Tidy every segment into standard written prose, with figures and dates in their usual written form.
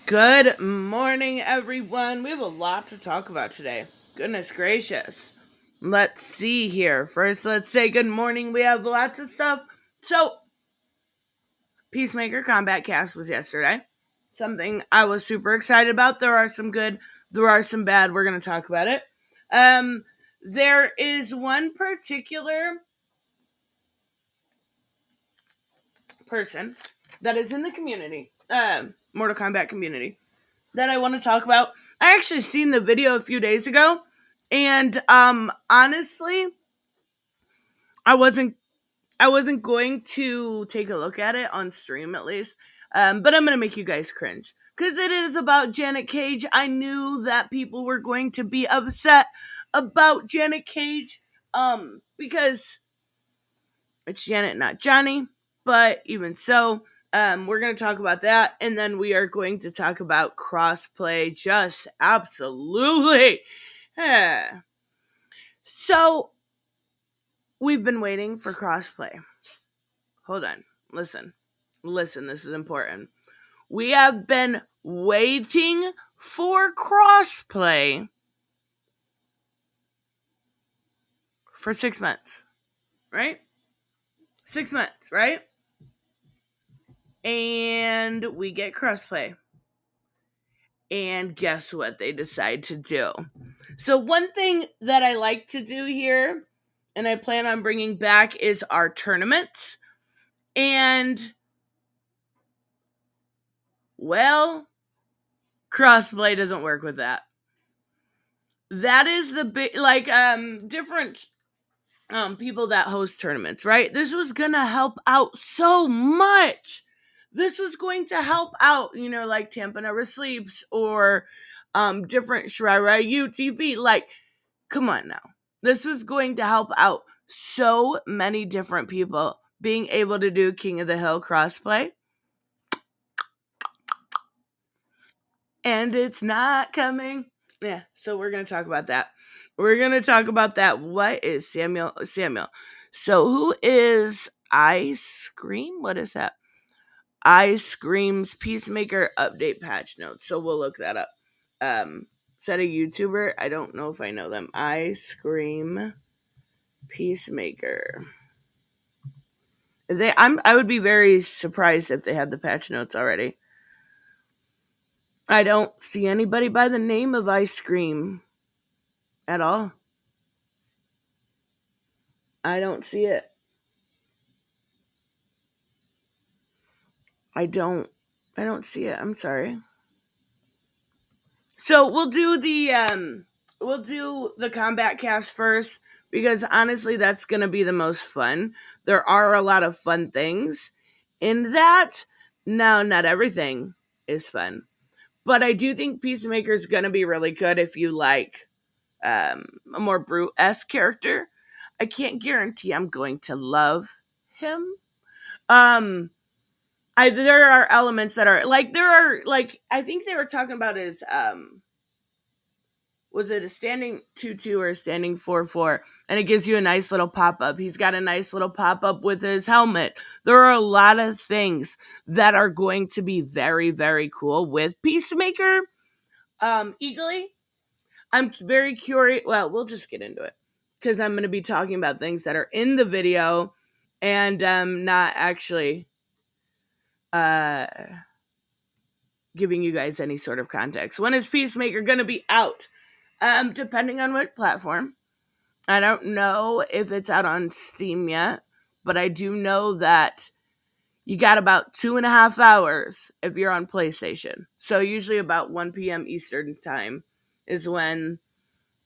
Good morning, everyone. We have a lot to talk about today. Goodness gracious. Let's see here. First, let's say good morning. We have lots of stuff. So, Peacemaker Combat Cast was yesterday. Something I was super excited about. There are some good, there are some bad. We're going to talk about it. Um, there is one particular person that is in the community, Mortal Kombat community, that I want to talk about. I actually seen the video a few days ago, and honestly, I wasn't I wasn't going to take a look at it on stream at least. But I'm gonna make you guys cringe because it is about Janet Cage. I knew that people were going to be upset about Janet Cage, because it's Janet, not Johnny. But even so, we're going to talk about that. And then we are going to talk about crossplay. Just absolutely. Yeah. So, we've been waiting for crossplay. Hold on. Listen. Listen, this is important. We have been waiting for crossplay for 6 months, right? 6 months, right? And we get crossplay. And guess what they decide to do? So, one thing that I like to do here, and I plan on bringing back, is our tournaments. And, well, crossplay doesn't work with that. That is the big, different people that host tournaments, right? This was gonna help out so much. This was going to help out, like Tampa Never Sleeps or different Shrai UTV. Like, come on now. This was going to help out so many different people being able to do King of the Hill crossplay. And it's not coming. Yeah, so we're going to talk about that. We're going to talk about that. What is Samuel? So who is Ice Cream? What is that? Ice Cream's Peacemaker update patch notes. So we'll look that up. Is that a YouTuber? I don't know if I know them. Ice Cream Peacemaker. I would be very surprised if they had the patch notes already. I don't see anybody by the name of Ice Cream at all. I don't see it. I don't see it. I'm sorry. So we'll do the combat cast first because honestly that's going to be the most fun. There are a lot of fun things in that. Now, not everything is fun. But I do think Peacemaker is going to be really good if you like a more brute-esque character. I can't guarantee I'm going to love him. Um, there are elements that are I think they were talking about his was it a standing 2-2 or a standing 4-4, and it gives you a nice little pop-up. He's got a nice little pop-up with his helmet. There are a lot of things that are going to be very, very cool with Peacemaker. Eagerly, I'm very curious. Well, we'll just get into it because I'm going to be talking about things that are in the video and not actually uh, giving you guys any sort of context. When is Peacemaker going to be out? Depending on what platform. I don't know if it's out on Steam yet, but I do know that you got about 2.5 hours if you're on PlayStation. So usually about 1 p.m. Eastern time is when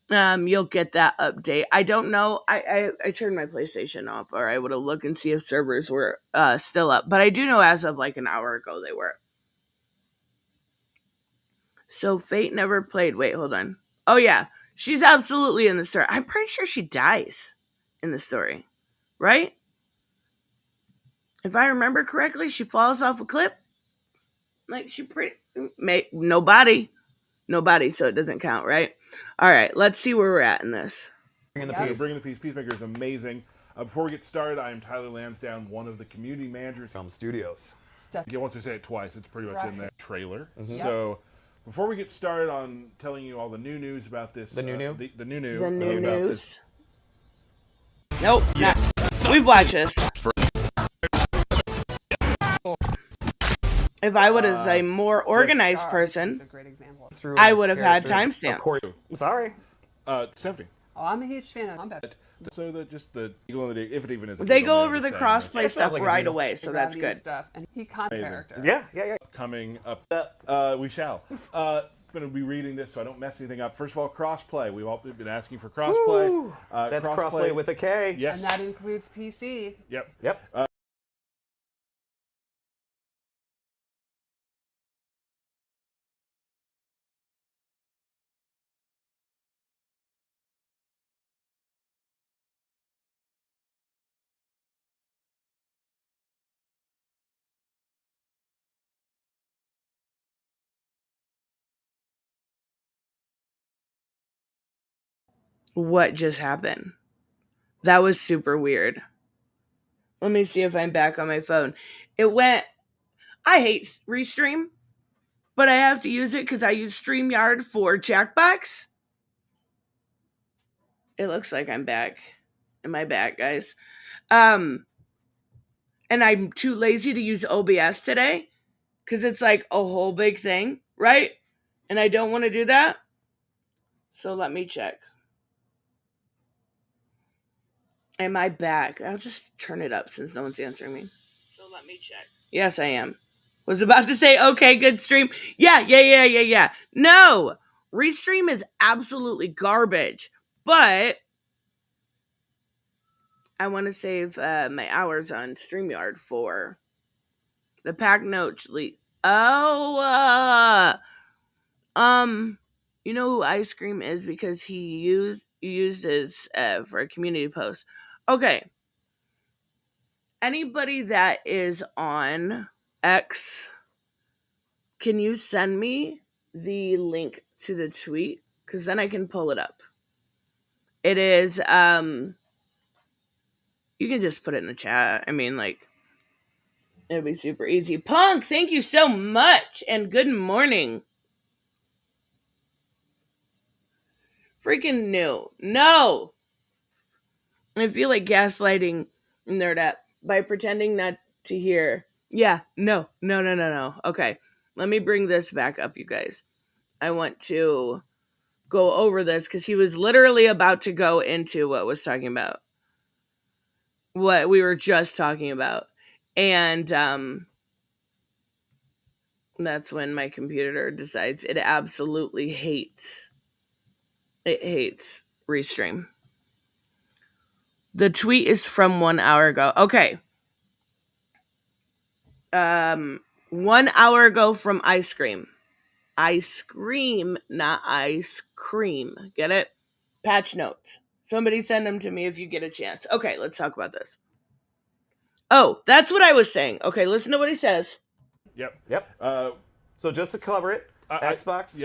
you'll get that update. I don't know. I turned my PlayStation off, or I would have looked and see if servers were still up. But I do know as of like an hour ago they were. So Fate never played. Wait, hold on. Oh yeah, she's absolutely in the story. I'm pretty sure she dies in the story, right? If I remember correctly, she falls off a cliff. Like she pretty nobody, so it doesn't count, right? All right, let's see where we're at in this. Bringing the Peace. Peacemaker is amazing. Before we get started, I am Tyler Lansdowne, one of the community managers. Studios. stuff. Once we say it twice, it's pretty much in that trailer. Mm-hmm. So before we get started on telling you all the new news about this, The new about news. This. Nope. Yeah. We've watched this. If I was a more organized person, a great example. I would have had timestamps. Sorry. Stephanie. Oh, I'm a huge fan of Kombat. So that just the Eagle and the if it even is. They go over the crossplay stuff right away, so that's good. Stuff. And he character. Yeah. Coming up, we shall. Going to be reading this so I don't mess anything up. First of all, crossplay. We've all been asking for crossplay. That's crossplay with a K. Yes. And that includes PC. Yep. What just happened? That was super weird. Let me see if I'm back on my phone. It went... I hate Restream, but I have to use it because I use StreamYard for Jackbox. It looks like I'm back. Am I back, guys? And I'm too lazy to use OBS today because it's like a whole big thing, right? And I don't want to do that. So let me check. Am I back? I'll just turn it up since no one's answering me. So let me check. Yes, I am. Was about to say, okay, good stream. Yeah. No! Restream is absolutely garbage. But I want to save my hours on StreamYard for the pack notes leak. You know who Ice Cream is because he used his for a community post. Okay. Anybody that is on X, can you send me the link to the tweet? Because then I can pull it up. It is, you can just put it in the chat. I mean, like, it'll be super easy. Punk, thank you so much. And good morning. Freaking new. No. I feel like gaslighting Nerd App by pretending not to hear. Yeah, no. Okay, let me bring this back up, you guys. I want to go over this because he was literally about to go into what we were just talking about. And that's when my computer decides it absolutely hates Restream. The tweet is from 1 hour ago. Okay. 1 hour ago from Ice Cream. Ice Cream, not ice cream. Get it? Patch notes. Somebody send them to me if you get a chance. Okay, let's talk about this. Oh, that's what I was saying. Okay, listen to what he says. Yep. So just to cover it, Xbox.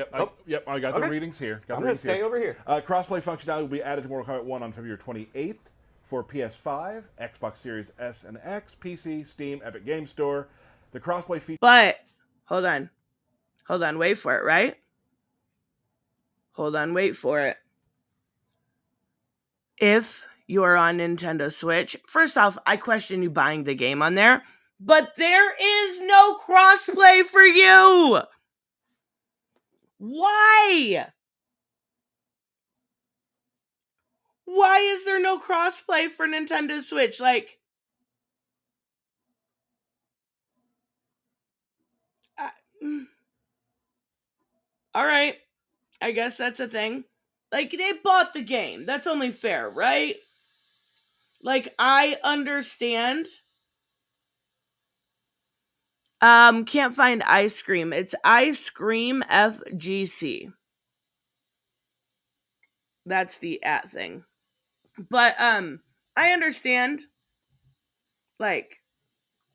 I got the readings here. I'm going to stay over here. Crossplay functionality will be added to Mortal Kombat 1 on February 28th for PS5, Xbox Series S and X, PC, Steam, Epic Game Store. The crossplay feature. But hold on, wait for it, right? Wait for it. If you're on Nintendo Switch, first off, I question you buying the game on there, but there is no crossplay for you. Why? Why is there no crossplay for Nintendo Switch? Like, all right, I guess that's a thing. Like, they bought the game. That's only fair, right? Like, I understand. Can't find Ice Cream. It's Ice Cream FGC. That's the @ thing. But, I understand. Like,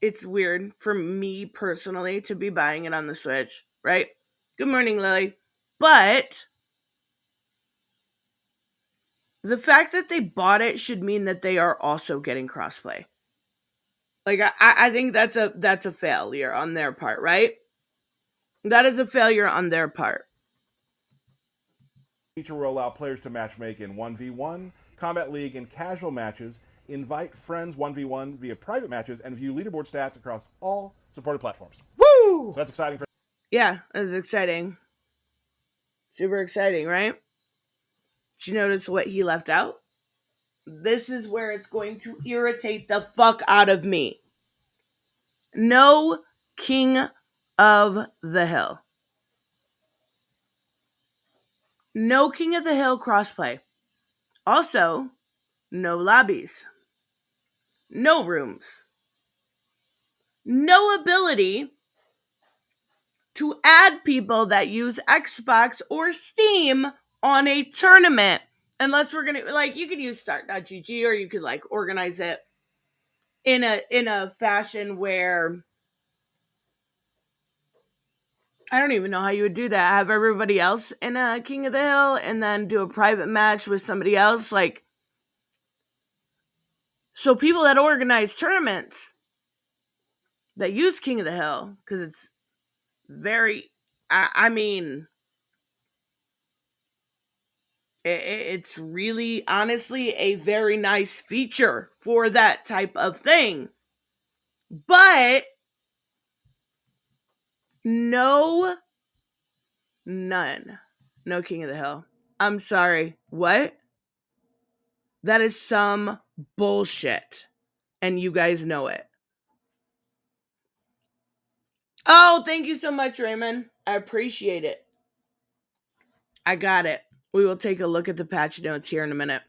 it's weird for me personally to be buying it on the Switch, right? Good morning, Lily. But the fact that they bought it should mean that they are also getting crossplay. Like I think that's a failure on their part, right? That is a failure on their part. Feature will allow players to matchmake in 1v1, Combat League, and casual matches, invite friends 1v1 via private matches, and view leaderboard stats across all supported platforms. Woo! So that's exciting for. Yeah, it's exciting. Super exciting, right? Did you notice what he left out? This is where it's going to irritate the fuck out of me. No King of the Hill. No King of the Hill crossplay. Also, no lobbies. No rooms. No ability to add people that use Xbox or Steam on a tournament. Unless we're gonna, like, you could use start.gg, or you could like organize it in a fashion where I don't even know how you would do that. Have everybody else in a King of the Hill and then do a private match with somebody else, like, so people that organize tournaments that use King of the Hill, because it's very, I mean, it's really, honestly, a very nice feature for that type of thing. But none. No King of the Hill. I'm sorry. What? That is some bullshit. And you guys know it. Oh, thank you so much, Raymond. I appreciate it. I got it. We will take a look at the patch notes here in a minute.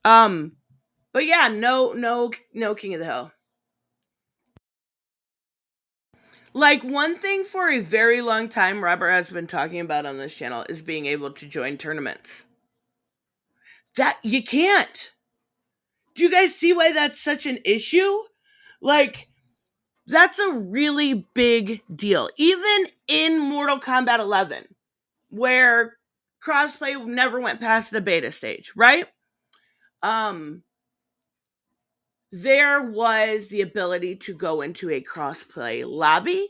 But yeah, no King of the Hill. Like, one thing for a very long time Robert has been talking about on this channel is being able to join tournaments. That you can't. Do you guys see why that's such an issue? Like, that's a really big deal. Even in Mortal Kombat 11, where crossplay never went past the beta stage, right? There was the ability to go into a crossplay lobby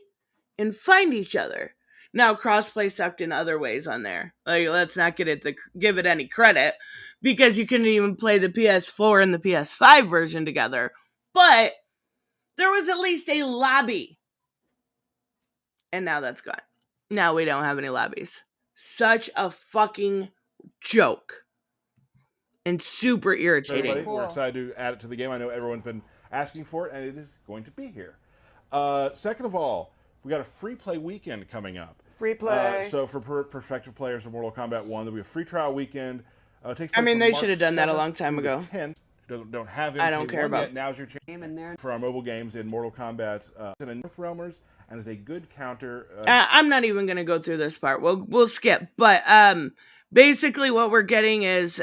and find each other. Now, crossplay sucked in other ways on there. Like, let's not give it any credit, because you couldn't even play the PS4 and the PS5 version together. But there was at least a lobby. And now that's gone. Now we don't have any lobbies. Such a fucking joke. And super irritating. Everybody, we're excited to add it to the game. I know everyone's been asking for it, and it is going to be here. Second of all, we got a free play weekend coming up. Free play. So for prospective players of Mortal Kombat 1, there'll be a free trial weekend. I mean, they should have done that a long time ago. 10th. Don't have it. I don't care about yet. Now's your chance for our mobile games in Mortal Kombat and North Realmers, and is a good counter. I'm not even going to go through this part. We'll skip. But basically what we're getting is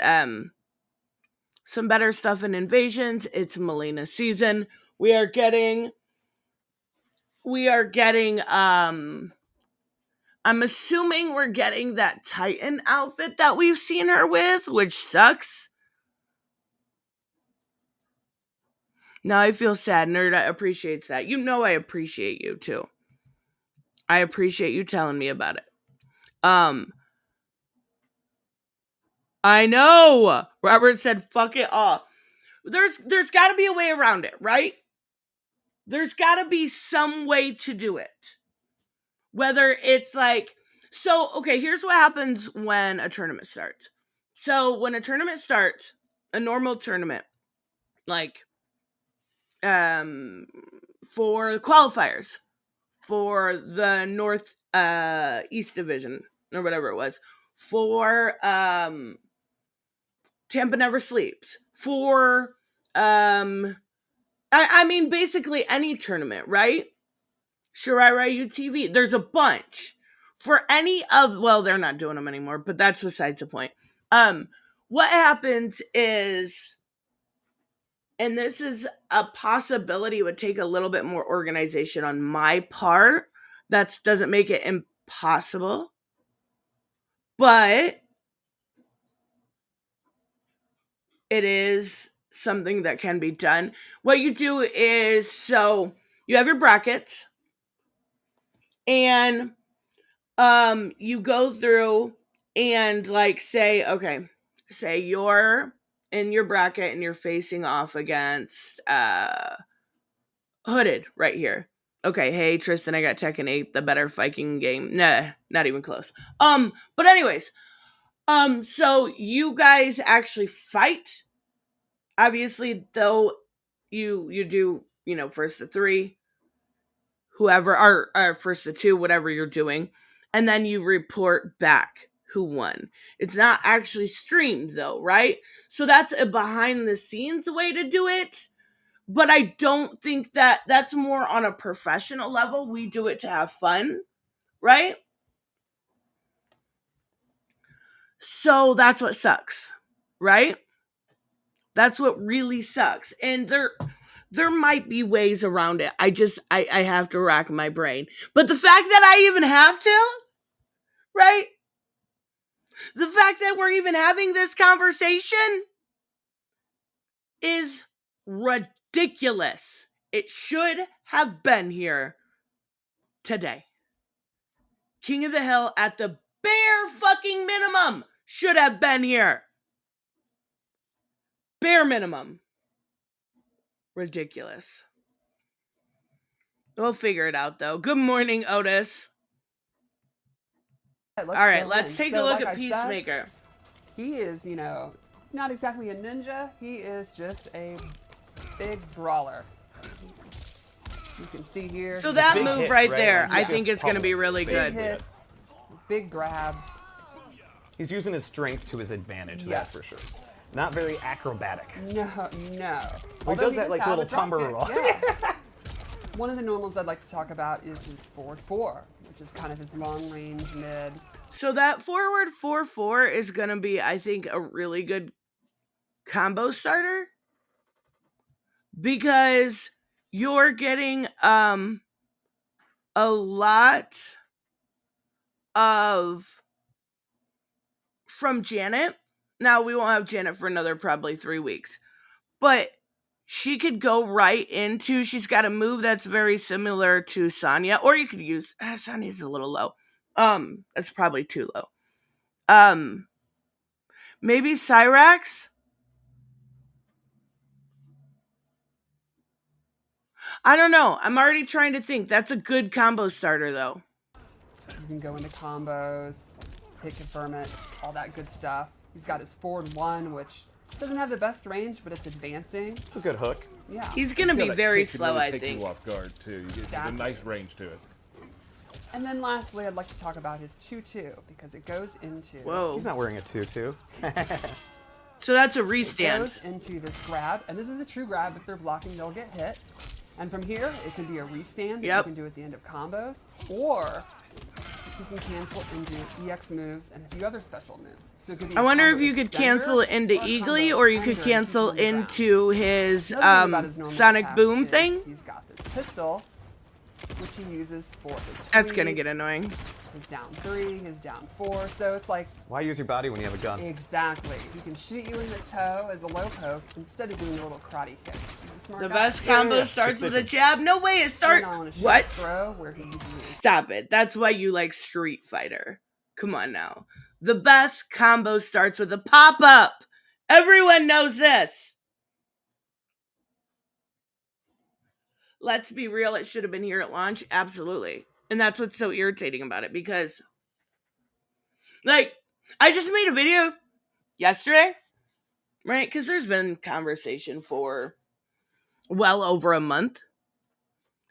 some better stuff in Invasions. It's Melina season. We are getting I'm assuming we're getting that Titan outfit that we've seen her with, which sucks. Now I feel sad. Nerd appreciates that. You know I appreciate you too. I appreciate you telling me about it. I know. Robert said, fuck it all. There's got to be a way around it, right? There's got to be some way to do it. Whether it's like, so, okay, here's what happens when a tournament starts. So when a tournament starts, a normal tournament, like, for the qualifiers, for the North East Division, or whatever it was, for Tampa Never Sleeps, for I mean basically any tournament, right? Shirai UTV, there's a bunch. For any of, well, they're not doing them anymore, but that's besides the point. What happens is, and this is a possibility, it would take a little bit more organization on my part. That doesn't make it impossible. But it is something that can be done. What you do is, so you have your brackets, and you go through and like say you're in your bracket and you're facing off against Hooded right here. Okay, hey Tristan, I got Tekken 8, the better Viking game. Nah, not even close. But anyways, so you guys actually fight. Obviously, though, you do, first to 3, whoever, or first to 2, whatever you're doing, and then you report back who won. It's not actually streamed though, right? So that's a behind the scenes way to do it. But I don't think that's more on a professional level. We do it to have fun, right? So that's what sucks, right? That's what really sucks. And there might be ways around it. I have to rack my brain. But the fact that I even have to, right? The fact that we're even having this conversation is ridiculous. It should have been here today. King of the Hill, at the bare fucking minimum, should have been here. Bare minimum. Ridiculous. We'll figure it out, though. Good morning, Otis. All right, let's take a look at Peacemaker. He is, not exactly a ninja. He is just a big brawler. You can see here. So that move hits, right right? there, Like, I think it's going to be really big good. hits, big grabs. He's using his strength to his advantage, Yes. that's for sure. Not very acrobatic. No. Well, he Although does that like have little a drop tumble kick, roll. yeah. One of the normals I'd like to talk about is his forward 4, which is kind of his long range mid. So that forward 4-4 is going to be, I think, a really good combo starter. Because you're getting a lot of from Janet. Now, we won't have Janet for another probably 3 weeks. But she could go right into, she's got a move that's very similar to Sonya. Or you could use, Sonya's a little low. That's probably too low. Maybe Cyrax? I don't know. I'm already trying to think. That's a good combo starter, though. You can go into combos, hit confirm it, all that good stuff. He's got his forward 1, which doesn't have the best range, but it's advancing. It's a good hook. Yeah. He's going to be That very kick can slow, really I take think. you off guard too. You get Exactly. a nice range to it. And then lastly, I'd like to talk about his 2-2 because it goes into. Whoa. He's not wearing a tutu. So that's a It restand. goes into this grab, and this is a true grab. If they're blocking, they'll get hit. And from here, it can be a restand that you Yep. can do at the end of combos, or you can cancel into EX moves and a few other special moves. So it could be I a wonder if combo you could extender cancel it into or a Eagly, combo or you could ender and cancel keep it on the ground. into his Another thing about his normal Sonic attacks Boom is thing. He's got this pistol, which he uses for his That's going to sweep, get annoying. his down 3, his down 4. So it's like, Why use your body when you have a gun? exactly. He can shoot you in the toe as a low poke instead of doing a little karate kick. He's a smart The guy. best combo yeah. starts with a Precision. jab. No way, it And starts. on a shift What? Throw where he uses Stop it. That's why you like Street Fighter. Come on now. The best combo starts with a pop-up. Everyone knows this. Let's be real, it should have been here at launch. Absolutely. And that's what's so irritating about it, because like, I just made a video yesterday, right? Because there's been conversation for well over a month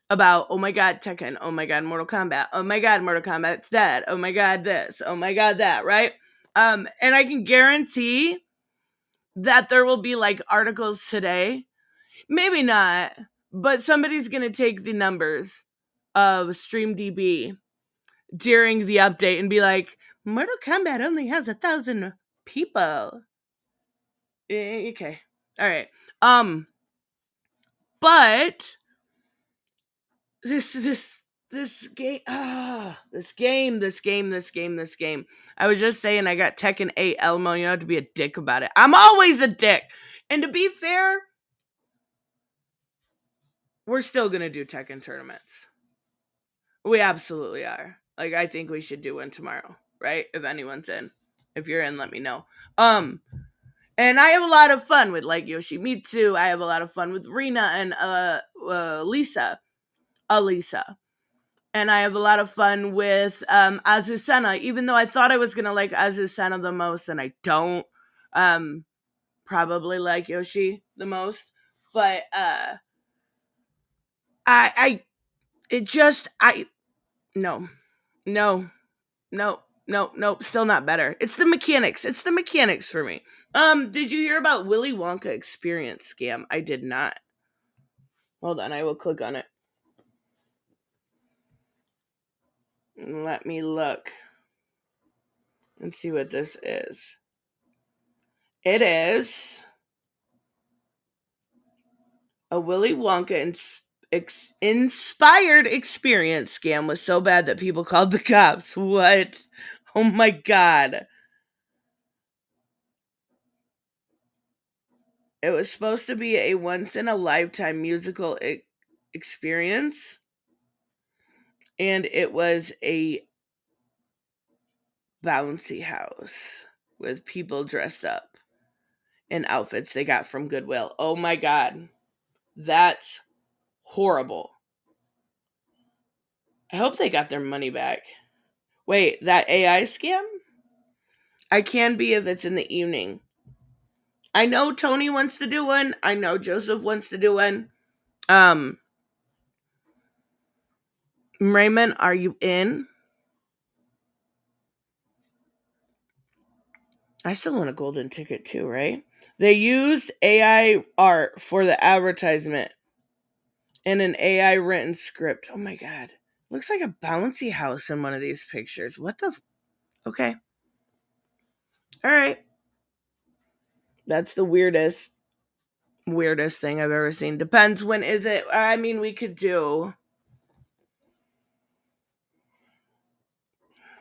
about, oh my god, Tekken, oh my god, Mortal Kombat, oh my god, Mortal Kombat's dead, oh my god, this, oh my god, that, right? And I can guarantee that there will be like articles today, maybe not, but somebody's gonna take the numbers of StreamDB during the update and be like, Mortal Kombat only has 1,000 people. Okay, all right. But this This game, this game. I was just saying I got Tekken 8 Elmo. You don't have to be a dick about it. I'm always a dick. And to be fair, we're still going to do Tekken tournaments. We absolutely are. Like, I think we should do one tomorrow, right? If anyone's in. If you're in, let me know. And I have a lot of fun with, like, Yoshimitsu. I have a lot of fun with Rina and Alisa. And I have a lot of fun with Azucena, even though I thought I was going to like Azucena the most, and I don't. Probably like Yoshi the most. But no, still not better. It's the mechanics for me. Did you hear about Willy Wonka experience scam? I did not. Hold on, I will click on it. Let me look and see what this is. It is a Willy Wonka inspired experience scam was so bad that people called the cops. What? Oh my god. It was supposed to be a once-in-a-lifetime musical experience. And it was a bouncy house with people dressed up in outfits they got from Goodwill. Oh my god. That's horrible. I hope they got their money back. Wait, that AI scam? I can be if it's in the evening. I know Tony wants to do one. I know Joseph wants to do one. Raymond, are you in? I still want a golden ticket too, right? They used AI art for the advertisement and an AI written script. Oh my god. Looks like a bouncy house in one of these pictures. What the okay. All right. That's the weirdest thing I've ever seen. Depends when is it. I mean, we could do.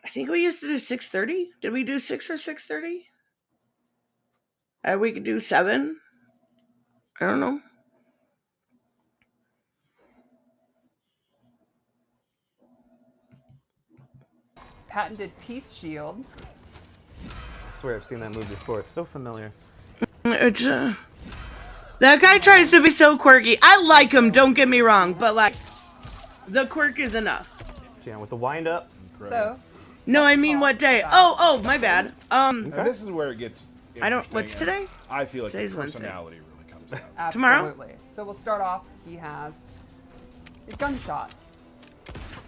I think we used to do 6:30. Did we do 6 or 6:30? We could do 7. I don't know. Patented peace shield. I swear I've seen that move before. It's so familiar. It's that guy tries to be so quirky. I like him, don't get me wrong, but like the quirk is enough. Jan with the wind up. So. No, I mean what day? Oh, my bad. And this is where it gets. I don't. What's today? I feel like Today's the Wednesday. personality really comes out. Tomorrow? Absolutely. So we'll start off. He has his gunshot.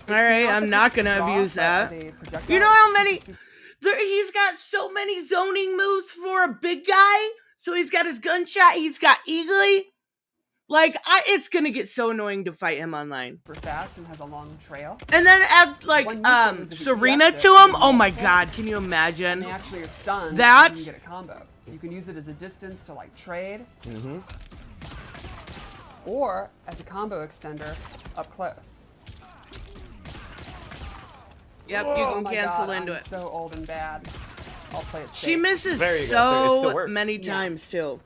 All right, I'm not gonna abuse that. You know how many? He's got so many zoning moves for a big guy. So he's got his gunshot. He's got Eagly. Like, it's gonna get so annoying to fight him online. Super fast and has a long trail. And then add like Serena to him. Oh my god, can you imagine? And they actually are stunned. That you can get a combo. So you can use it as a distance to like trade. Or as a combo extender up close. Yep, you can cancel into I'm it. So old and bad. I'll play it safe. She misses There you go. It so still works. many times too.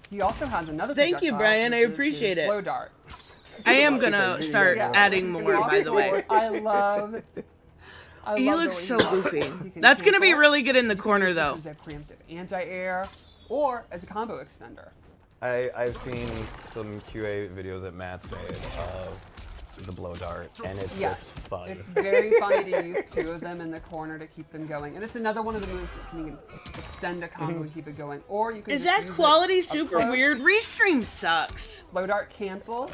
He also has another. Thank you, Brian. I which is appreciate his it. Blow dart. I am gonna start adding more, by the way. I love. He looks so goofy. That's gonna be really good in the corner, though. This is a preemptive anti-air, or as a combo extender. I've seen some QA videos at Matt's made of the blow dart, and it's just fun. It's very funny to use 2 of them in the corner to keep them going, and it's another one of the moves that can extend a combo and keep it going. Or you can. Is just that use quality it up super close. weird? Restream sucks. Blow dart cancels.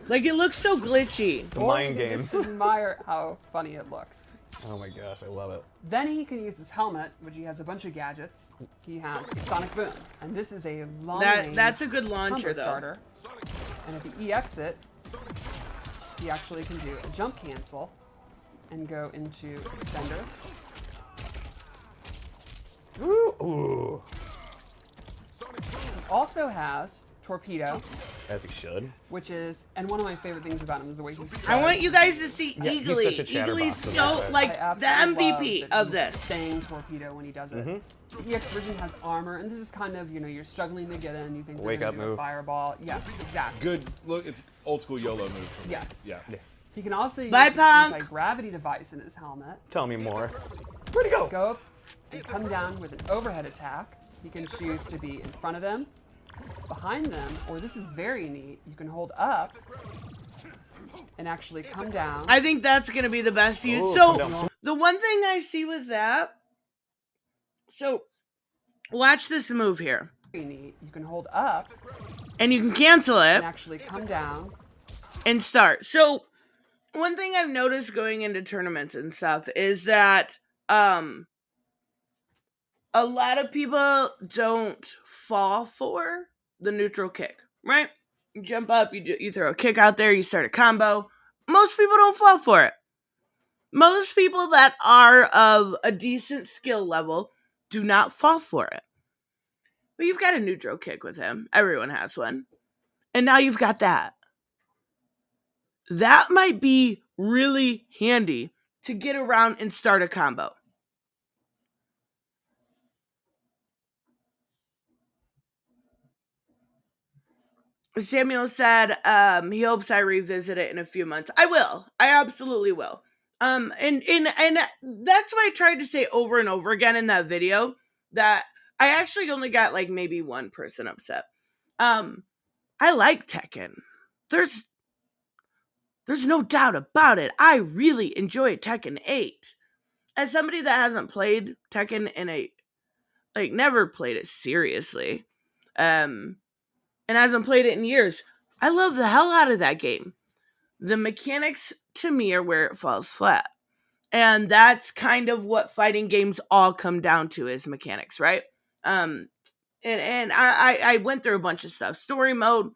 Like, it looks so glitchy. The Or mind you can games. just admire how funny it looks. Oh my gosh, I love it. Then he can use his helmet, which he has a bunch of gadgets. He has a Sonic Boom, and this is a long That's a good launcher, combo though. starter. And if he EX it, he actually can do a jump cancel and go into extenders. Ooh. He also has Torpedo, As he should. which is, and one of my favorite things about him is the way he says. I want you guys to see Yeah, he's Eagly. such a Eagly's chatterbox with so that. like I the absolutely MVP love that of he's this. saying torpedo when he does it. The EX version has armor, and this is kind of, you're struggling to get in. You think Wake they're up gonna do move. a fireball. Yes, exactly. Good look. It's old school YOLO move. For me. Yes. Yeah. He can also use Bye, his Punk. anti-gravity device in his helmet. Tell me more. Where'd he go? Go up and come down with an overhead attack. He can choose to be in front of them, behind them, or this is very neat. You can hold up and actually come down. I think that's gonna be the best use. Ooh, So come down. the one thing I see with that, so watch this move here, Very neat. You can hold up and you can cancel it and actually come down. and start. So one thing I've noticed going into tournaments and stuff is that a lot of people don't fall for the neutral kick, right? You jump up, you throw a kick out there, you start a combo. Most people don't fall for it. Most people that are of a decent skill level do not fall for it. But you've got a neutral kick with him. Everyone has one. And now you've got that. That might be really handy to get around and start a combo. Samuel said he hopes I revisit it in a few months. I will. I absolutely will. And that's why I tried to say over and over again in that video that I actually only got like maybe one person upset. I like Tekken. There's no doubt about it. I really enjoy Tekken 8. As somebody that hasn't played Tekken never played it seriously, and hasn't played it in years, I love the hell out of that game. The mechanics, to me, are where it falls flat. And that's kind of what fighting games all come down to, is mechanics, right? And I went through a bunch of stuff. Story mode,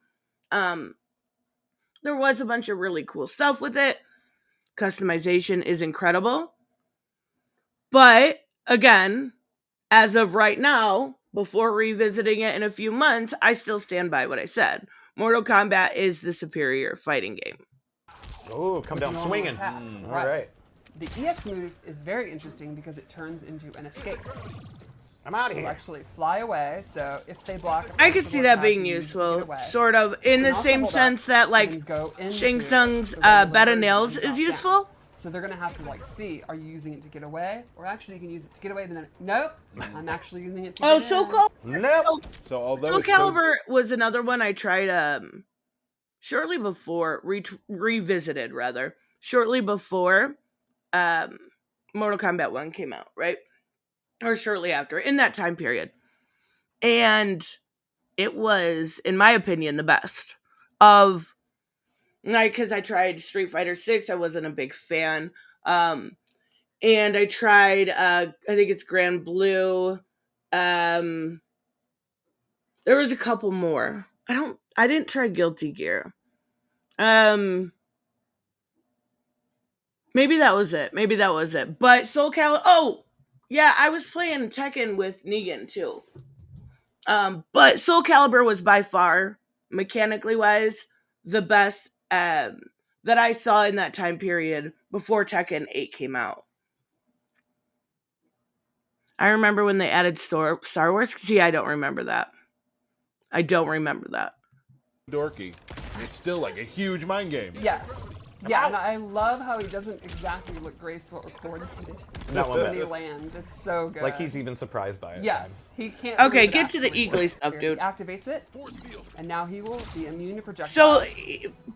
there was a bunch of really cool stuff with it. Customization is incredible. But, again, as of right now, before revisiting it in a few months, I still stand by what I said. Mortal Kombat is the superior fighting game. Oh, come down normal swinging. attacks, All right. right. The EX move is very interesting because it turns into an escape. I'm out of You'll here. actually fly away, so if they block a I could see possible that attack, being you use it to get useful, away. sort of, in You the can also same hold up sense that, and like, then go into Shang Tsung's the regular bed of version nails and is drop down. useful. So they're gonna have to like see, are you using it to get away, or actually you can use it to get away? Then nope, I'm actually using it to Oh, get Soul in. Calibur. Nope. So although Soul it's so- Calibur was another one I tried shortly before, revisited rather, shortly before Mortal Kombat 1 came out, right? Or shortly after, in that time period. And it was, in my opinion, the best of, like, because I tried Street Fighter 6, I wasn't a big fan. And I tried, I think it's Grand Blue. There was a couple more. I didn't try Guilty Gear. Maybe that was it. But Soul Calibur, oh, yeah, I was playing Tekken with Negan too. But Soul Calibur was by far, mechanically wise, the best that I saw in that time period before Tekken 8 came out. I remember when they added Star Wars. See, I don't remember that. dorky, it's still like a huge mind game. Yes. Yeah, and I love how he doesn't exactly look graceful or coordinated Not one when he bit. lands. It's so good. Like he's even surprised by it. Yes, he can't. Okay, believe it get to the actually Eagly works. stuff, Here, dude. He activates it, and now he will be immune to projectiles. So,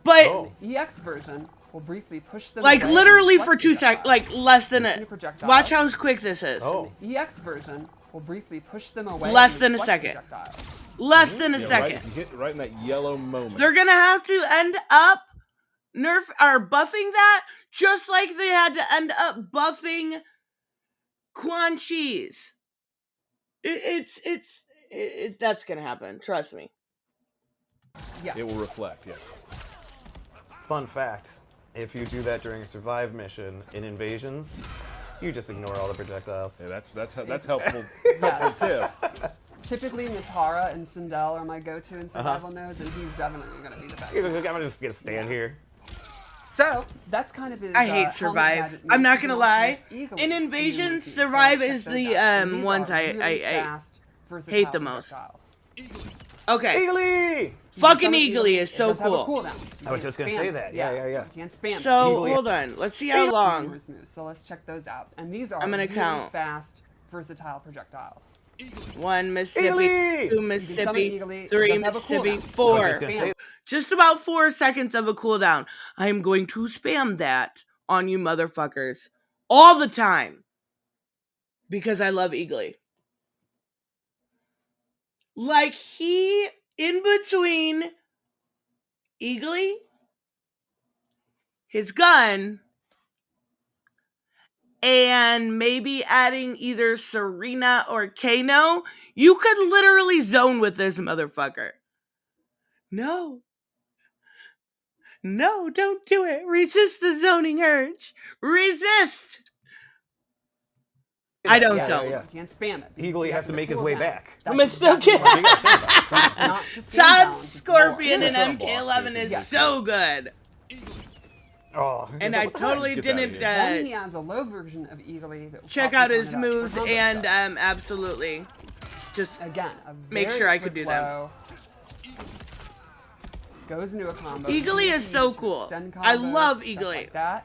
but Oh. The EX version will briefly push them like away and literally deflect for 2 seconds, projectiles. like less than Immune to a. projectiles. Watch how quick this is. Oh. The EX version will briefly push them away. Less and than a deflect second. projectiles. Less than a Yeah, second. Right, hit right in that yellow moment. They're gonna have to end up nerf or buffing that just like they had to end up buffing Quan Chi's. It's that's gonna happen. Trust me. Yes. It will reflect, yes. Fun fact, if you do that during a survive mission in Invasions, you just ignore all the projectiles. Yeah, that's helpful. Yes. tip. Typically, Natara and Sindel are my go-to in survival nodes, and he's definitely going to be the best. He's like, I'm gonna just get stand here. So that's kind of his. I hate Survive. I'm not gonna lie. In Invasion, Survive is the ones I hate the most. Okay. Eagly! Fucking Eagly is so cool. I was just gonna say that. Yeah. You can't spam. So hold on. Let's see how long. So let's check those out. And these are I'm gonna really count. fast, versatile projectiles. 1 Mississippi, Eagly! 2 Mississippi, Eagly. It 3 does have a Mississippi, cooldown. 4. Spam. Just about 4 seconds of a cooldown. I am going to spam that on you motherfuckers all the time because I love Eagly. Like he in between Eagly, his gun, and maybe adding either Serena or Kano, you could literally zone with this motherfucker. No. No, don't do it. Resist the zoning urge. Resist. I don't zone. You can't spam it. Eagly has to make his way back. I'm still kidding. Todd's Scorpion in MK11 is so good. Oh, And I totally didn't Then he has a low version of Eagly that will check pop out you his on it up for moves combo and stuff. absolutely just Again, a make very sure I could quick do them. blow. Goes into a combo. Eagly is so cool. I love Eagly. Like that.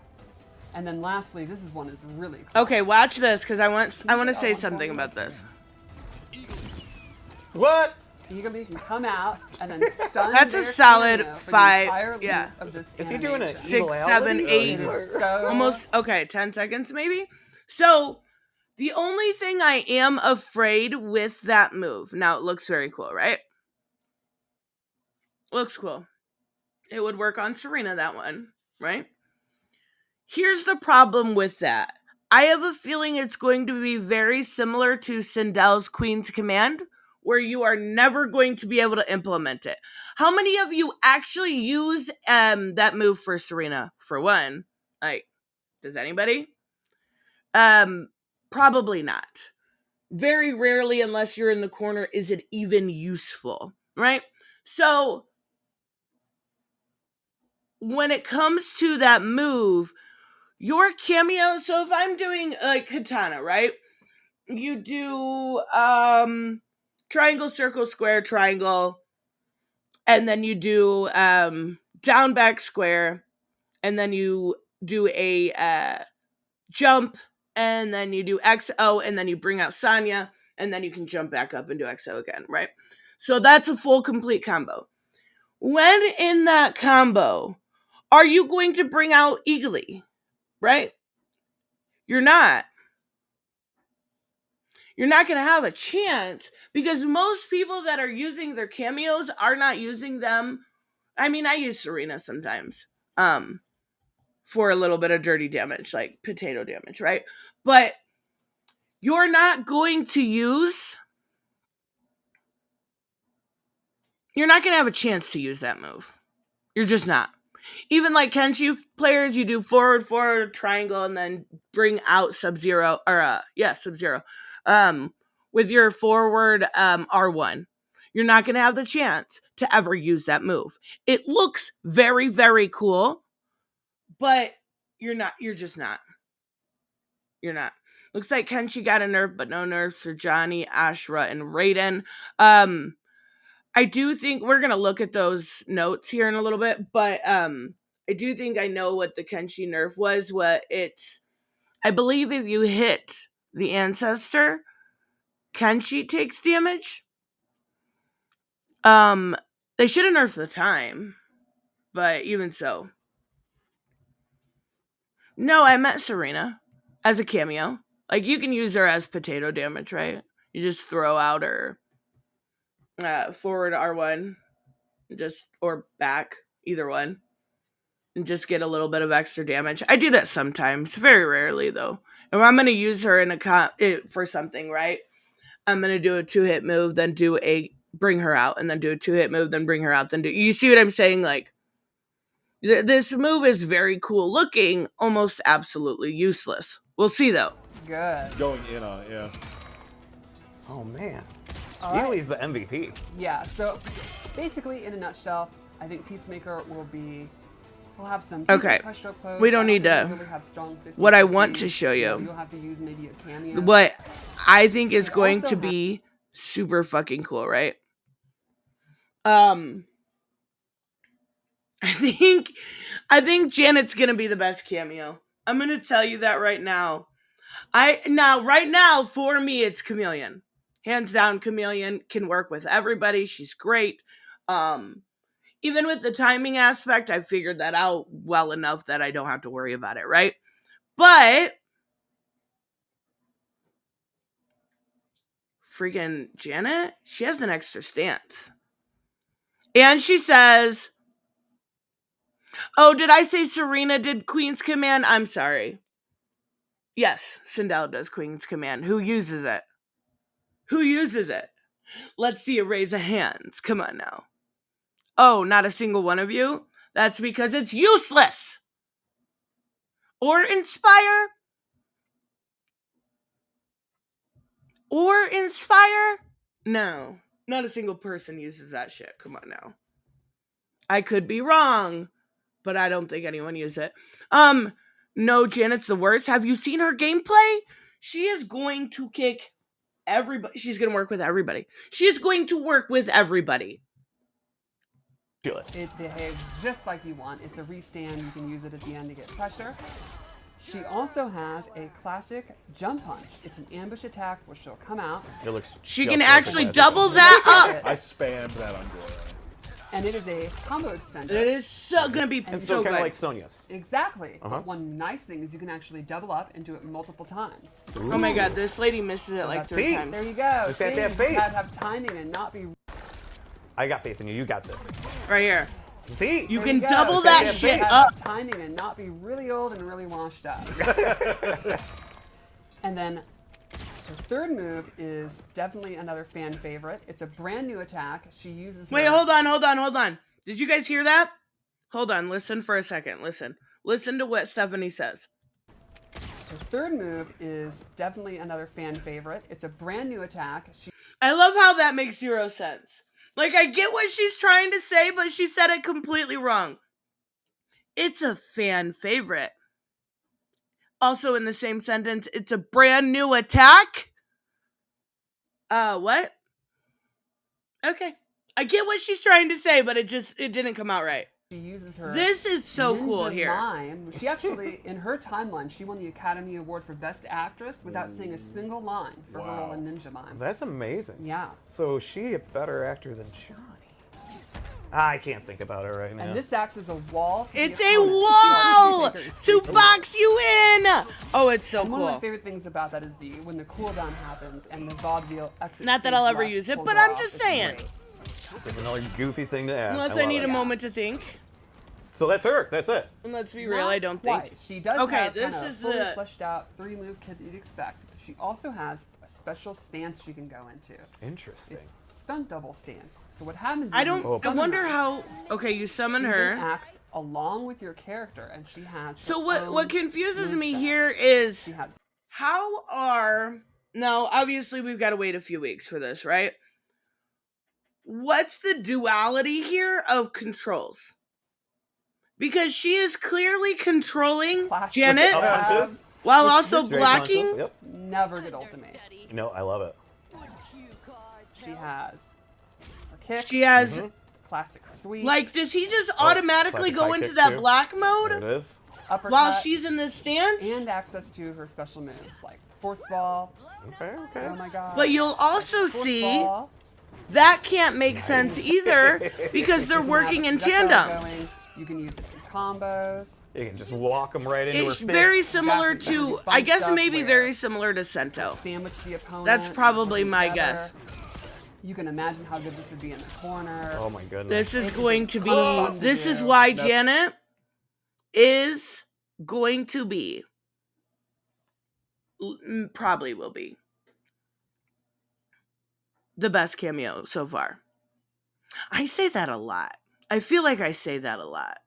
And then lastly, this is one is really cool. Okay, watch this because I want to say something about this. What? Eagly can come out and then stun. That's a their solid cameo for the 5, entire loop yeah. Of this Is he doing it? 6, 7, 8, It is so almost, okay, 10 seconds maybe. So the only thing I am afraid with that move, now it looks very cool, right? Looks cool. It would work on Serena, that one, right? Here's the problem with that. I have a feeling it's going to be very similar to Sindel's Queen's Command, where you are never going to be able to implement it. How many of you actually use that move for Serena, for one? Like, does anybody? Probably not. Very rarely, unless you're in the corner, is it even useful, right? So, when it comes to that move, your cameo, so if I'm doing like katana, right? You do triangle, circle, square, triangle, and then you do down, back, square, and then you do a jump, and then you do XO, and then you bring out Sanya, and then you can jump back up and do XO again, right? So that's a full complete combo. When in that combo, are you going to bring out Eagly? Right? You're not. You're not going to have a chance because most people that are using their cameos are not using them. I mean, I use Serena sometimes for a little bit of dirty damage, like potato damage, right? But you're not going to use... You're not going to have a chance to use that move. You're just not. Even like Kenshi players, you do forward, forward, triangle, and then bring out Sub-Zero, or Sub-Zero, with your forward R1. You're not going to have the chance to ever use that move. It looks very, very cool, but you're just not. You're not. Looks like Kenshi got a nerf, but no nerfs for Johnny, Ashra, and Raiden. I do think we're going to look at those notes here in a little bit, but I do think I know what the Kenshi nerf was. I believe if you hit the ancestor, Kenshi takes damage. They should have nerfed the time, but even so. No, I meant Serena as a cameo. Like, you can use her as potato damage, right? You just throw out her forward R1, or back, either one, and just get a little bit of extra damage. I do that sometimes, very rarely though. If I'm going to use her for something, right? I'm going to do a 2-hit move, then bring her out, and then do a 2-hit move, then bring her out, you see what I'm saying? Like, this move is very cool looking, almost absolutely useless. We'll see though. Good. Going in on it, yeah. Oh man. All Evilly right. is the MVP. Yeah, so basically, in a nutshell, I think Peacemaker will have some decent Okay. crush stroke clothes. We don't I need think to- he'll really have strong 50, What I want to show you know, you, you'll have to use maybe a cameo. what I think is She going also to be super fucking cool, right? I think Janet's gonna be the best cameo. I'm gonna tell you that right now. Right now, for me, it's Chameleon. Hands down, Chameleon can work with everybody. She's great. Even with the timing aspect, I figured that out well enough that I don't have to worry about it, right? But freaking Janet, she has an extra stance. And she says, oh, did I say Serena did Queen's Command? I'm sorry. Yes, Sindel does Queen's Command. Who uses it? Who uses it? Let's see a raise of hands. Come on now. Oh, not a single one of you? That's because it's useless. Or Inspire? Or Inspire? No, not a single person uses that shit. Come on now. I could be wrong, but I don't think anyone uses it. No, Janet's the worst. Have you seen her gameplay? She is going to kick everybody. She's going to work with everybody. She is going to work with everybody. It behaves just like you want. It's a restand. You can use it at the end to get pressure. She also has a classic jump punch. It's an ambush attack where she'll come out. It looks. She just can like actually the double classic. that up. I spammed that on Glory. And it is a combo extender. It is so going to be And so So good. kind of like Sonya's. Exactly. But one nice thing is you can actually double up and do it multiple times. Oh my god, this lady misses it like that's- 3 See? times. There you go. Just See, have to have you faith. gotta have timing and not be. I got faith in you. You got this. Right here. See? You There can you go. double So that you shit gotta up. have timing and not be really old and really washed up. And then the third move is definitely another fan favorite. It's a brand new attack. She uses. Wait, her- hold on. Did you guys hear that? Hold on, listen for a second. Listen to what Stephanie says. The third move is definitely another fan favorite. It's a brand new attack. I love how that makes 0 sense. Like, I get what she's trying to say, but she said it completely wrong. It's a fan favorite. Also, in the same sentence, it's a brand new attack? What? Okay. I get what she's trying to say, but it didn't come out right. She uses her. This is so ninja cool here. Mime. She actually, in her timeline, she won the Academy Award for Best Actress without saying a single line for her role in Ninja Mime. That's amazing. Yeah. So is she a better actor than Johnny? I can't think about it right now. And this acts as a wall. For It's the a opponent. wall Peacemaker is to free box you in. Oh, it's so And one of my cool. favorite things about that is when the cooldown happens and the vaudeville exits. Not that I'll ever use it, but I'm just saying. There's another goofy thing to add. Unless I I love need it. a moment to think. So that's her. That's it. And let's be real, I don't think. She does Okay, have this kind of is fully the- fleshed out 3-move kit that you'd expect. She also has a special stance she can go into. Interesting. It's stunt double stance. So what happens? I is don't. you I summon wonder her. how. Okay, you summon She then her. acts along with your character, and she has. So her what? own What confuses me moveset. here is She has. how are. No, obviously we've got to wait a few weeks for this, right? What's the duality here of controls? Because she is clearly controlling Classic Janet Up punches. grabs, while also Straight blocking. punches. Yep. Never get ultimate. No, I love it. She has her kicks. She has. Classic sweep. Like, does he just automatically classic go high into kick that too. black There mode it is. uppercut, while she's in this stance? and access to her special moves like force ball. Okay. Okay. Oh my god. But you'll also Force see ball. that can't make sense either because they're You can working have in projectile tandem. going. You can use it in combos. You can just walk them right into her It's fist. very similar Exactly. You can to, do fun I guess stuff maybe where- very similar to Sento. Sandwich the opponent. That's probably work my together. guess. You can imagine how good this would be in the corner. Oh my goodness. This is It going is to be, fun to this is do. why Janet is going to be, probably will be, the best cameo so far. I say that a lot. I feel like I say that a lot.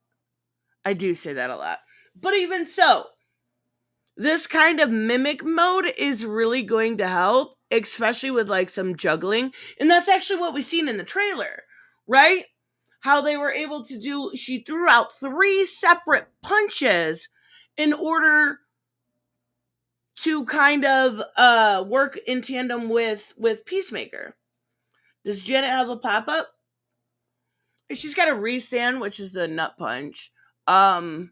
I do say that a lot. But even so, this kind of mimic mode is really going to help especially with like some juggling. And that's actually what we seen in the trailer, right? How they were able to do, she threw out 3 separate punches in order to kind of work in tandem with Peacemaker. Does Janet have a pop-up? She's got a restand, which is the nut punch. No,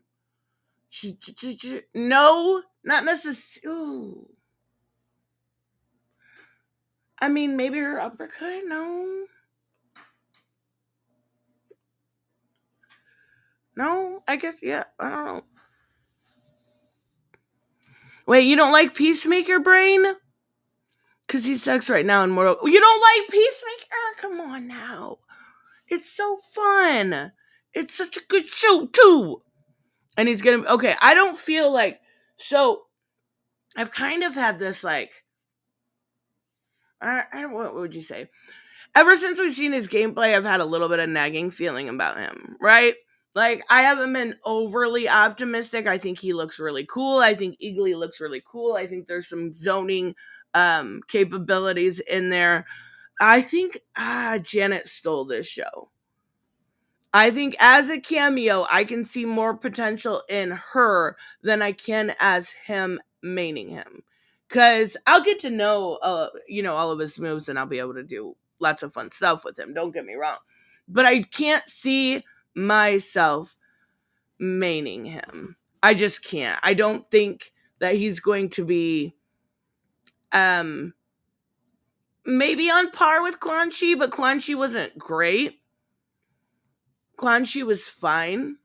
not necessarily. I mean, maybe her uppercut? No. No, I guess, yeah. I don't know. Wait, you don't like Peacemaker, Brain? Because he sucks right now in Mortal... You don't like Peacemaker? Come on now. It's so fun. It's such a good show, too. And he's gonna... Okay, I don't feel like... So, I've kind of had this, like... I don't... What would you say? Ever since we've seen his gameplay, I've had a little bit of nagging feeling about him, right? Like, I haven't been overly optimistic. I think he looks really cool. I think Eagly looks really cool. I think there's some zoning capabilities in there. I think Janet stole this show. I think as a cameo, I can see more potential in her than I can as him maining him. Because I'll get to know, all of his moves, and I'll be able to do lots of fun stuff with him. Don't get me wrong. But I can't see myself maining him. I just can't. I don't think that he's going to be maybe on par with Quan Chi, but Quan Chi wasn't great. Quan Chi was fine,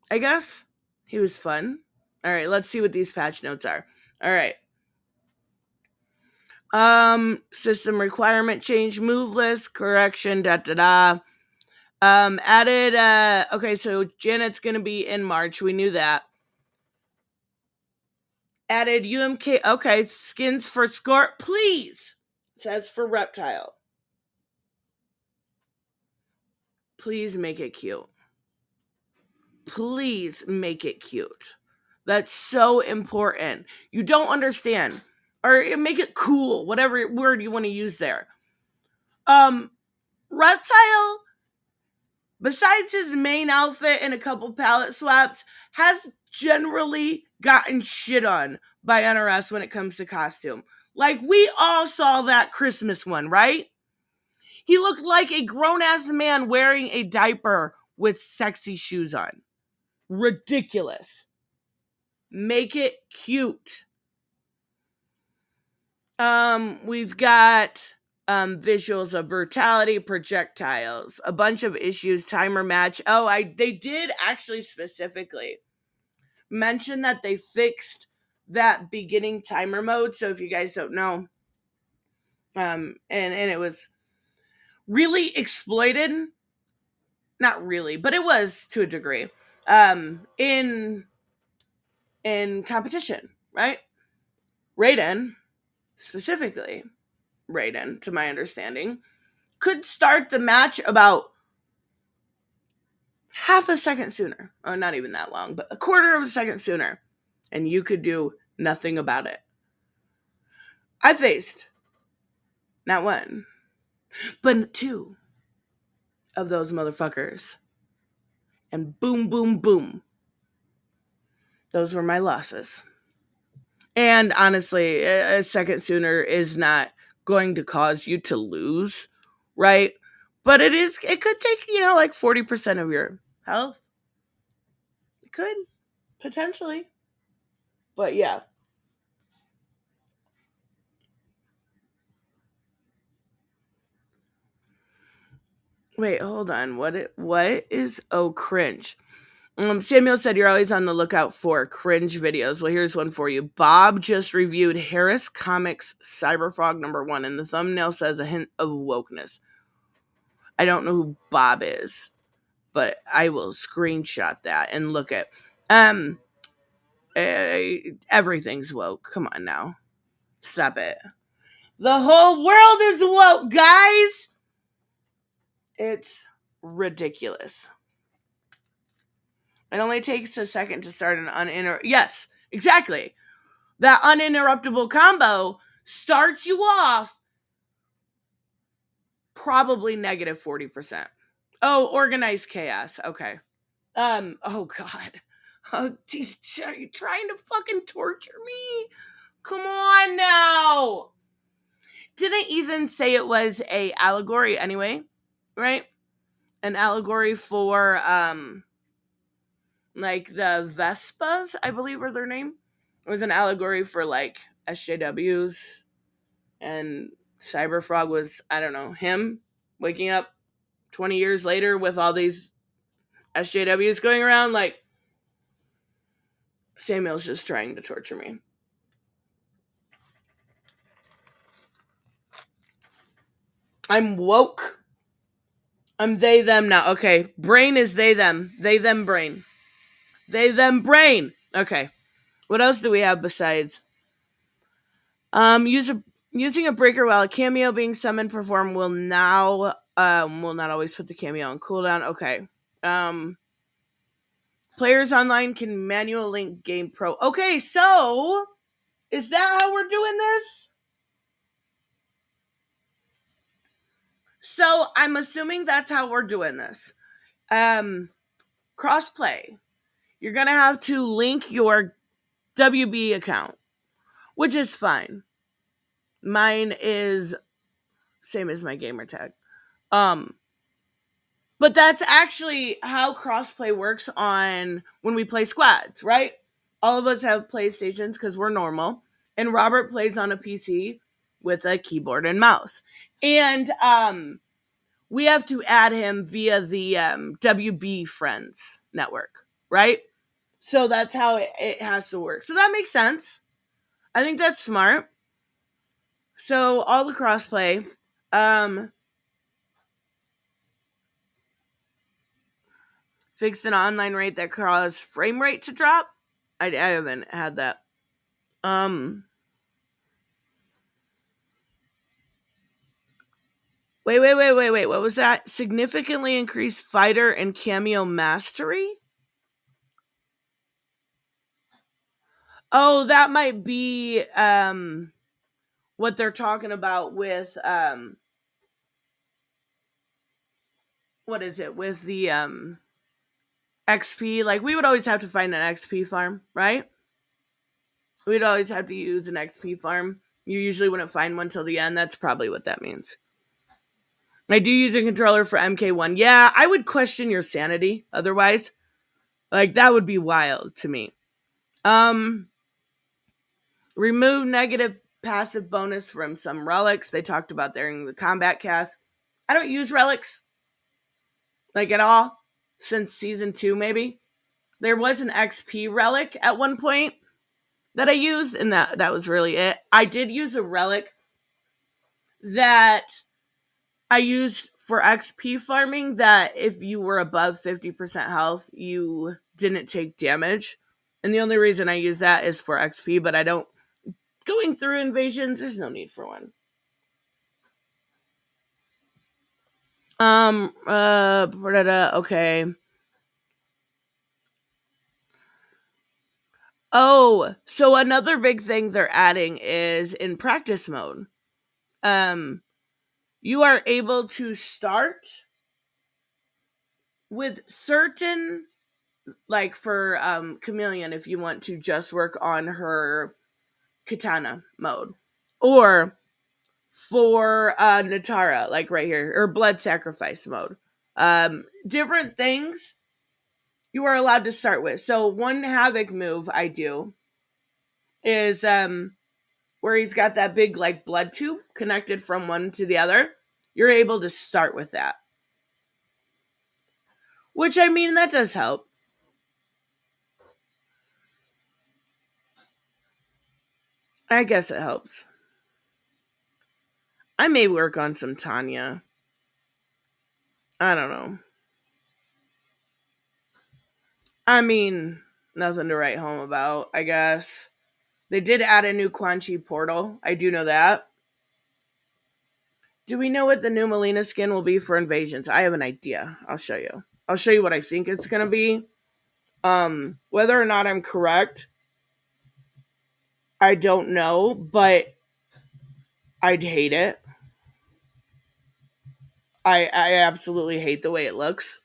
I guess. He was fun. All right, let's see what these patch notes are. All right. System requirement change, move list, correction, added, okay, so Janet's gonna be in March. We knew that. Added UMK, okay, skins for Scorp, please. It says for Reptile. Please make it cute. Please make it cute. That's so important. You don't understand. Or make it cool, whatever word you want to use there. Reptile, besides his main outfit and a couple palette swaps, has generally gotten shit on by NRS when it comes to costume. Like, we all saw that Christmas one, right? He looked like a grown-ass man wearing a diaper with sexy shoes on. Ridiculous. Make it cute. We've got visuals of brutality, projectiles, a bunch of issues, timer match. Oh, they did actually specifically mention that they fixed that beginning timer mode. So if you guys don't know, and it was really exploited. Not really, but it was to a degree. In competition, right? Raiden, specifically Raiden, to my understanding, could start the match about half a second sooner. Oh, not even that long, but a quarter of a second sooner. And you could do nothing about it. I faced not one, but 2 of those motherfuckers. And boom, boom, boom. Those were my losses. And honestly, a second sooner is not going to cause you to lose, right? But it could take, like 40% of your health. It could, potentially. But yeah. Wait, hold on. What is cringe? Samuel said you're always on the lookout for cringe videos. Well, here's one for you. Bob just reviewed Harris Comics Cyberfrog #1, and the thumbnail says a hint of wokeness. I don't know who Bob is, but I will screenshot that and look at. Everything's woke. Come on now. Stop it. The whole world is woke, guys. It's ridiculous. It only takes a second to start an Yes, exactly. That uninterruptible combo starts you off probably negative 40%. Oh, organized chaos. Okay. Oh God. Oh, are you trying to fucking torture me? Come on now. Didn't Ethan say it was a allegory anyway? Right? An allegory for like the Vespas, I believe are their name. It was an allegory for like SJWs, and Cyberfrog was, I don't know, him waking up 20 years later with all these SJWs going around. Like, Samuel's just trying to torture me. I'm woke. I'm they, them now. Okay. Brain is they, them. They, them, brain. They, them, brain. Okay. What else do we have besides? Using a breaker while a kameo being summoned perform will not always put the kameo on cooldown. Okay. Players online can manual link game pro. Okay, so is that how we're doing this? So I'm assuming that's how we're doing this. Crossplay. You're gonna have to link your WB account, which is fine. Mine is same as my gamer tag. But that's actually how crossplay works on when we play squads, right? All of us have PlayStations because we're normal, and Robert plays on a PC with a keyboard and mouse. And we have to add him via the WB Friends network, right? So that's how it has to work. So that makes sense. I think that's smart. So all the crossplay, fixed an online rate that caused frame rate to drop. I haven't had that. Wait. What was that? Significantly increased fighter and kameo mastery? Oh, that might be what they're talking about with what is it? With the XP. Like, we would always have to find an XP farm, right? We'd always have to use an XP farm. You usually wouldn't find one till the end. That's probably what that means. I do use a controller for MK1. Yeah, I would question your sanity otherwise. Like, that would be wild to me. Remove negative passive bonus from some relics. They talked about during the Kombat cast. I don't use relics, like, at all, since season 2, maybe. There was an XP relic at one point that I used, and that was really it. I did use a relic that I used for XP farming, that if you were above 50% health, you didn't take damage. And the only reason I use that is for XP, but I don't. Going through invasions, there's no need for one. Okay. Oh, so another big thing they're adding is in practice mode. You are able to start with certain, like for Chameleon, if you want to just work on her katana mode, or for Natara, like right here, or blood sacrifice mode. Different things you are allowed to start with. So one Havoc move I do is where he's got that big like blood tube connected from one to the other. You're able to start with that. Which, I mean, that does help. I guess it helps. I may work on some Tanya. I don't know. I mean, nothing to write home about, I guess. They did add a new Quan Chi portal. I do know that. Do we know what the new Melina skin will be for invasions? I have an idea. I'll show you. I'll show you what I think it's going to be. Whether or not I'm correct, I don't know. But I'd hate it. I absolutely hate the way it looks.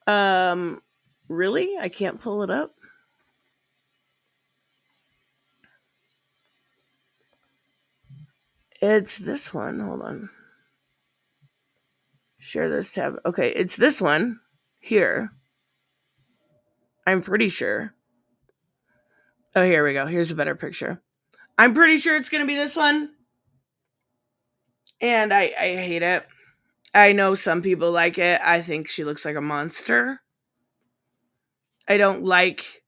Um, really? I can't pull it up? It's this one. Hold on. Share this tab. Okay, it's this one here. I'm pretty sure. Oh, here we go. Here's a better picture. I'm pretty sure it's going to be this one. And I hate it. I know some people like it. I think she looks like a monster. I don't like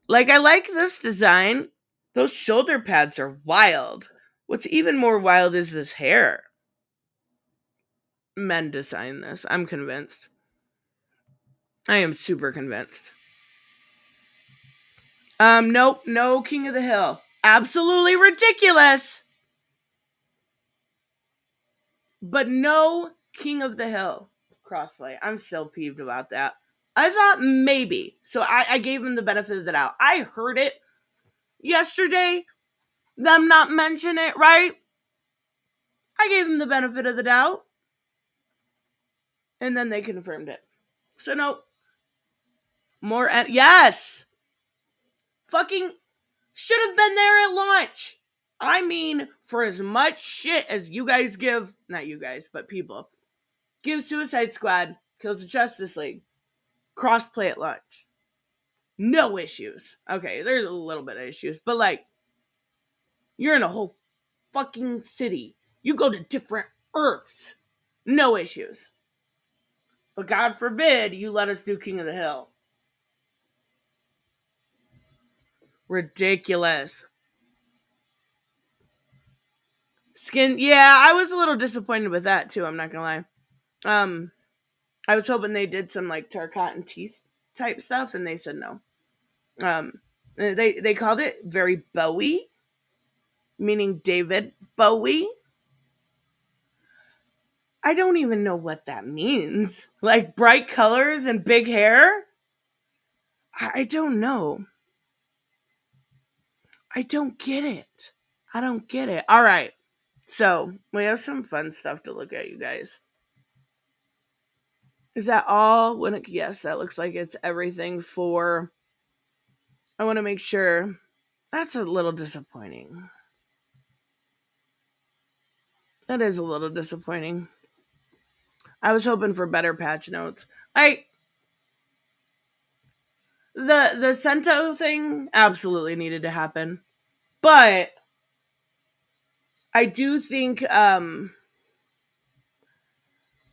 I like this design. Those shoulder pads are wild. What's even more wild is this hair. Men design this. I'm convinced. I am super convinced. Nope, no King of the Hill. Absolutely ridiculous. But no King of the Hill crossplay. I'm still peeved about that. I thought maybe. So I gave him the benefit of the doubt. I heard it yesterday. Them not mention it, right? I gave him the benefit of the doubt. And then they confirmed it. So nope. More yes! Fucking should have been there at launch. I mean, for as much shit as you guys give, not you guys, but people, give Suicide Squad, Kills the Justice League, crossplay at launch. No issues. Okay, there's a little bit of issues, but like, you're in a whole fucking city. You go to different Earths. No issues. But God forbid you let us do King of the Hill. Ridiculous. Skin, yeah, I was a little disappointed with that too, I'm not gonna lie. I was hoping they did some like Tarkat and teeth type stuff, and they said no. They called it very Bowie, meaning David Bowie. I don't even know what that means. Like bright colors and big hair? I don't know. I don't get it. I don't get it. All right. So, we have some fun stuff to look at, you guys. Is that all? Yes, that looks like it's everything for... I want to make sure. That's a little disappointing. That is a little disappointing. I was hoping for better patch notes. The Sento thing absolutely needed to happen. But I do think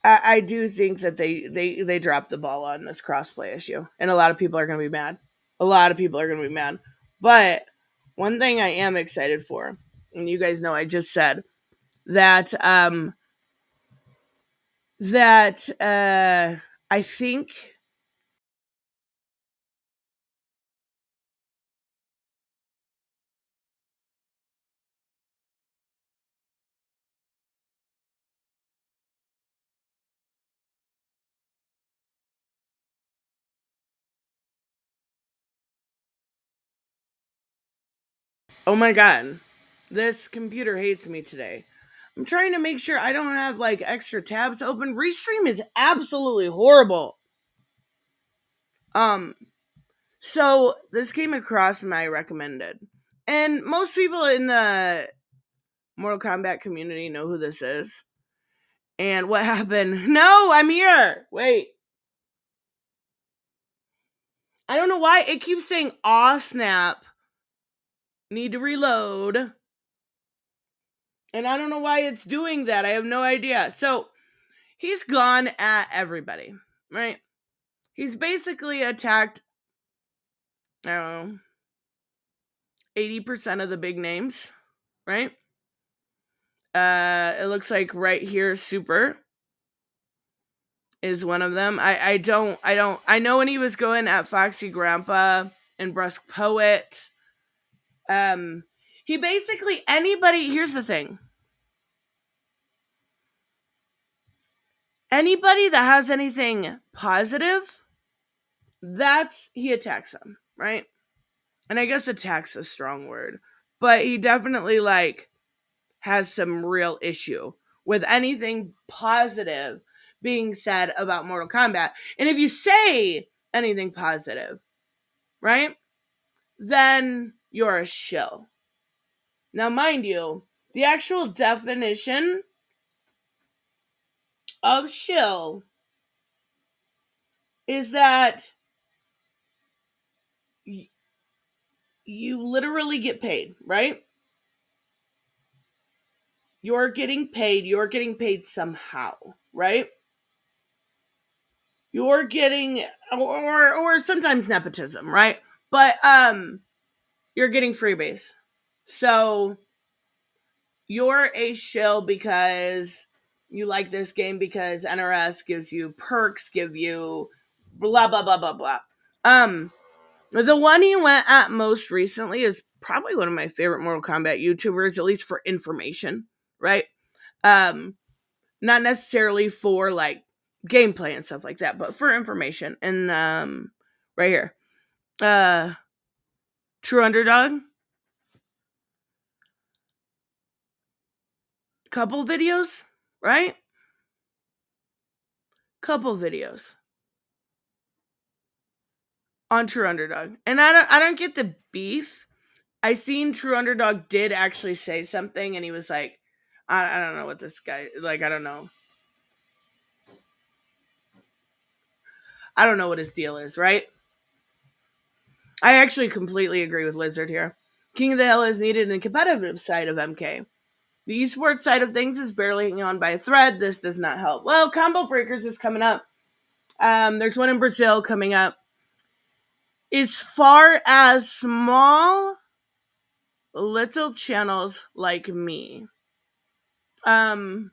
I do think that they dropped the ball on this crossplay issue. And a lot of people are gonna be mad. But one thing I am excited for, and you guys know I just said that I think oh my god, this computer hates me today. I'm trying to make sure I don't have like extra tabs open. Restream is absolutely horrible. So this came across my recommended. And most people in the Mortal Kombat community know who this is. And what happened? No, I'm here. Wait. I don't know why it keeps saying aw snap. Need to reload. And I don't know why it's doing that. I have no idea. So he's gone at everybody, right? He's basically attacked, I don't know, 80% of the big names, right? It looks like right here, Super is one of them. I know when he was going at Foxy Grandpa and Brusque Poet. He basically, here's the thing. Anybody that has anything positive, he attacks them, right? And I guess attack's a strong word. but he definitely like has some real issue with anything positive being said about Mortal Kombat. And if you say anything positive, right, then you're a shill. Now, mind you, the actual definition of shill is that you literally get paid, right? You're getting paid somehow, right? You're getting, or sometimes nepotism, right? But you're getting freebies. So you're a shill because you like this game because NRS gives you perks, give you blah blah blah blah blah. The one he went at most recently is probably one of my favorite Mortal Kombat YouTubers, at least for information, right? Not necessarily for like gameplay and stuff like that, but for information. And right here, True Underdog, couple videos, right? Couple videos on True Underdog, and I don't get the beef. I seen True Underdog did actually say something, and he was like, I don't know what this guy like. I don't know what his deal is, right? I actually completely agree with Lizard here. King of the Hill is needed in the competitive side of MK. The esports side of things is barely hanging on by a thread. This does not help. Well, Combo Breakers is coming up. There's one in Brazil coming up. As far as small little channels like me, King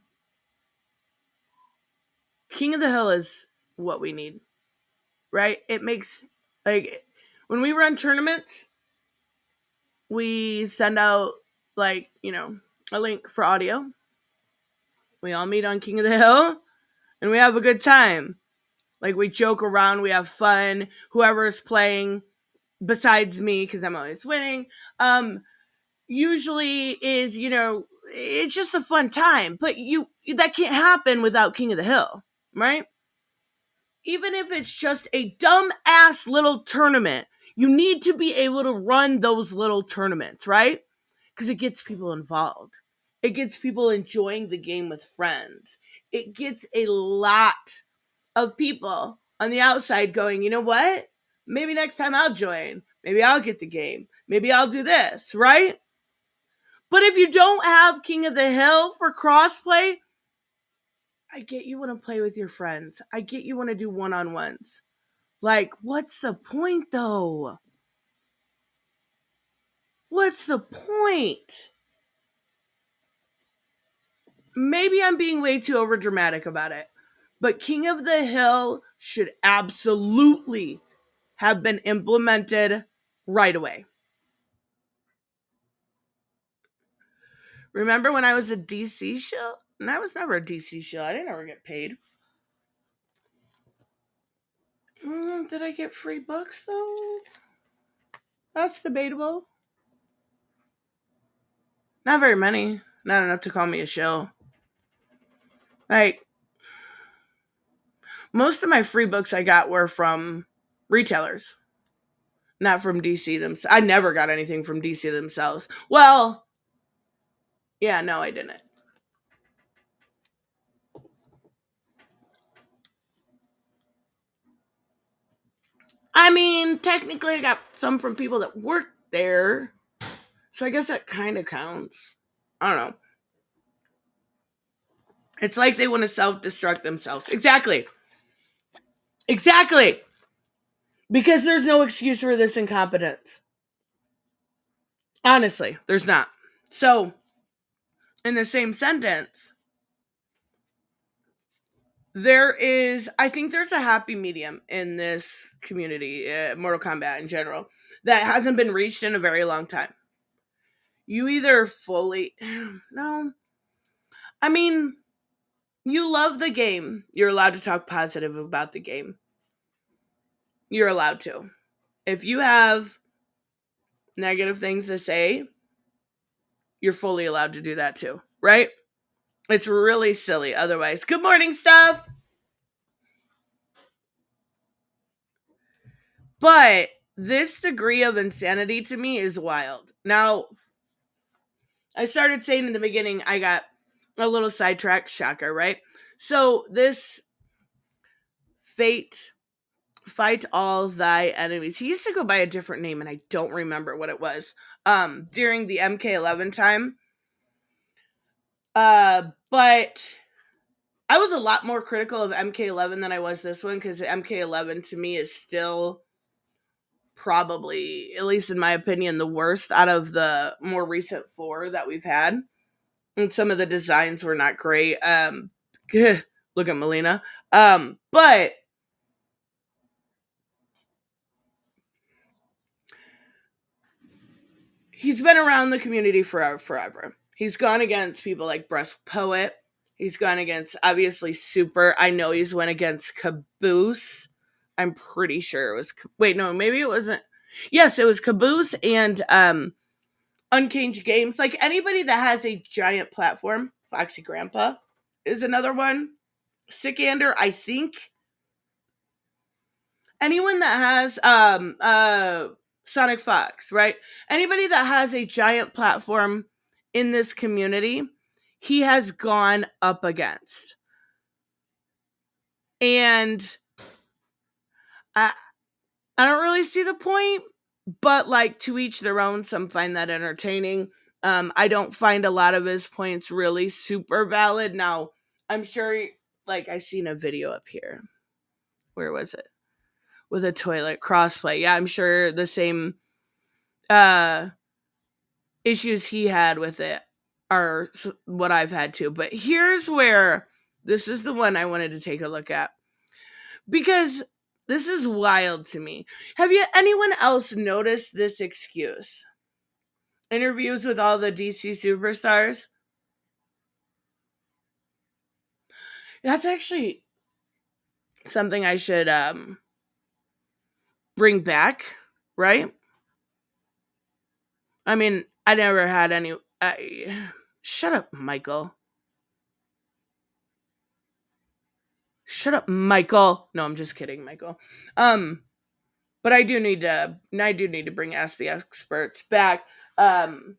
of the Hill is what we need, right? It makes, like, when we run tournaments, we send out, like, a link for audio. We all meet on King of the Hill, and we have a good time. Like, we joke around, we have fun. Whoever is playing, besides me, because I'm always winning, usually is, it's just a fun time. But that can't happen without King of the Hill, right? Even if it's just a dumb-ass little tournament, you need to be able to run those little tournaments, right? Because it gets people involved. It gets people enjoying the game with friends. It gets a lot of people on the outside going, you know what? Maybe next time I'll join. Maybe I'll get the game. Maybe I'll do this, right? But if you don't have King of the Hill for crossplay, I get you want to play with your friends. I get you want to do one-on-ones. Like, what's the point, though? What's the point? Maybe I'm being way too overdramatic about it. But King of the Hill should absolutely have been implemented right away. Remember when I was a DC shill? And I was never a DC shill. I didn't ever get paid. Did I get free books, though? That's debatable. Not very many. Not enough to call me a shill. Like, most of my free books I got were from retailers. Not from DC themselves. I never got anything from DC themselves. Well, yeah, no, I didn't. I mean, technically I got some from people that worked there. So I guess that kind of counts. I don't know. It's like they want to self-destruct themselves. Exactly. Because there's no excuse for this incompetence. Honestly, there's not. So, in the same sentence, I think there's a happy medium in this community, Mortal Kombat in general, that hasn't been reached in a very long time. You either fully, no, I mean, you love the game. You're allowed to talk positive about the game. You're allowed to. If you have negative things to say, you're fully allowed to do that too, right? It's really silly otherwise. Good morning, stuff. But this degree of insanity to me is wild. Now, I started saying in the beginning, I got a little sidetracked, shocker, right? So this fate, fight all thy enemies. He used to go by a different name, and I don't remember what it was. During the MK11 time. But I was a lot more critical of MK11 than I was this one, because MK11 to me is still probably, at least in my opinion, the worst out of the more recent 4 that we've had. And some of the designs were not great. Look at Melina. But he's been around the community forever. He's gone against people like Breast Poet. He's gone against, obviously, Super. I know he's went against Caboose. I'm pretty sure it was... Wait, no, maybe it wasn't. Yes, it was Caboose and Uncaged Games. Like, anybody that has a giant platform. Foxy Grandpa is another one. Sickander, I think. Anyone that has Sonic Fox, right? Anybody that has a giant platform in this community, he has gone up against. And I don't really see the point, but like, to each their own. Some find that entertaining. I don't find a lot of his points really super valid. Now, I'm sure, like, I seen a video up here. Where was it? With a toilet crossplay. Yeah, I'm sure the same issues he had with it are what I've had too. But here's where this is the one I wanted to take a look at, because this is wild to me. Have anyone else noticed this excuse? Interviews with all the DC superstars. That's actually something I should bring back, right? I mean, I never had any... shut up, Michael. Shut up, Michael. No, I'm just kidding, Michael. But I do need to bring Ask the Experts back, and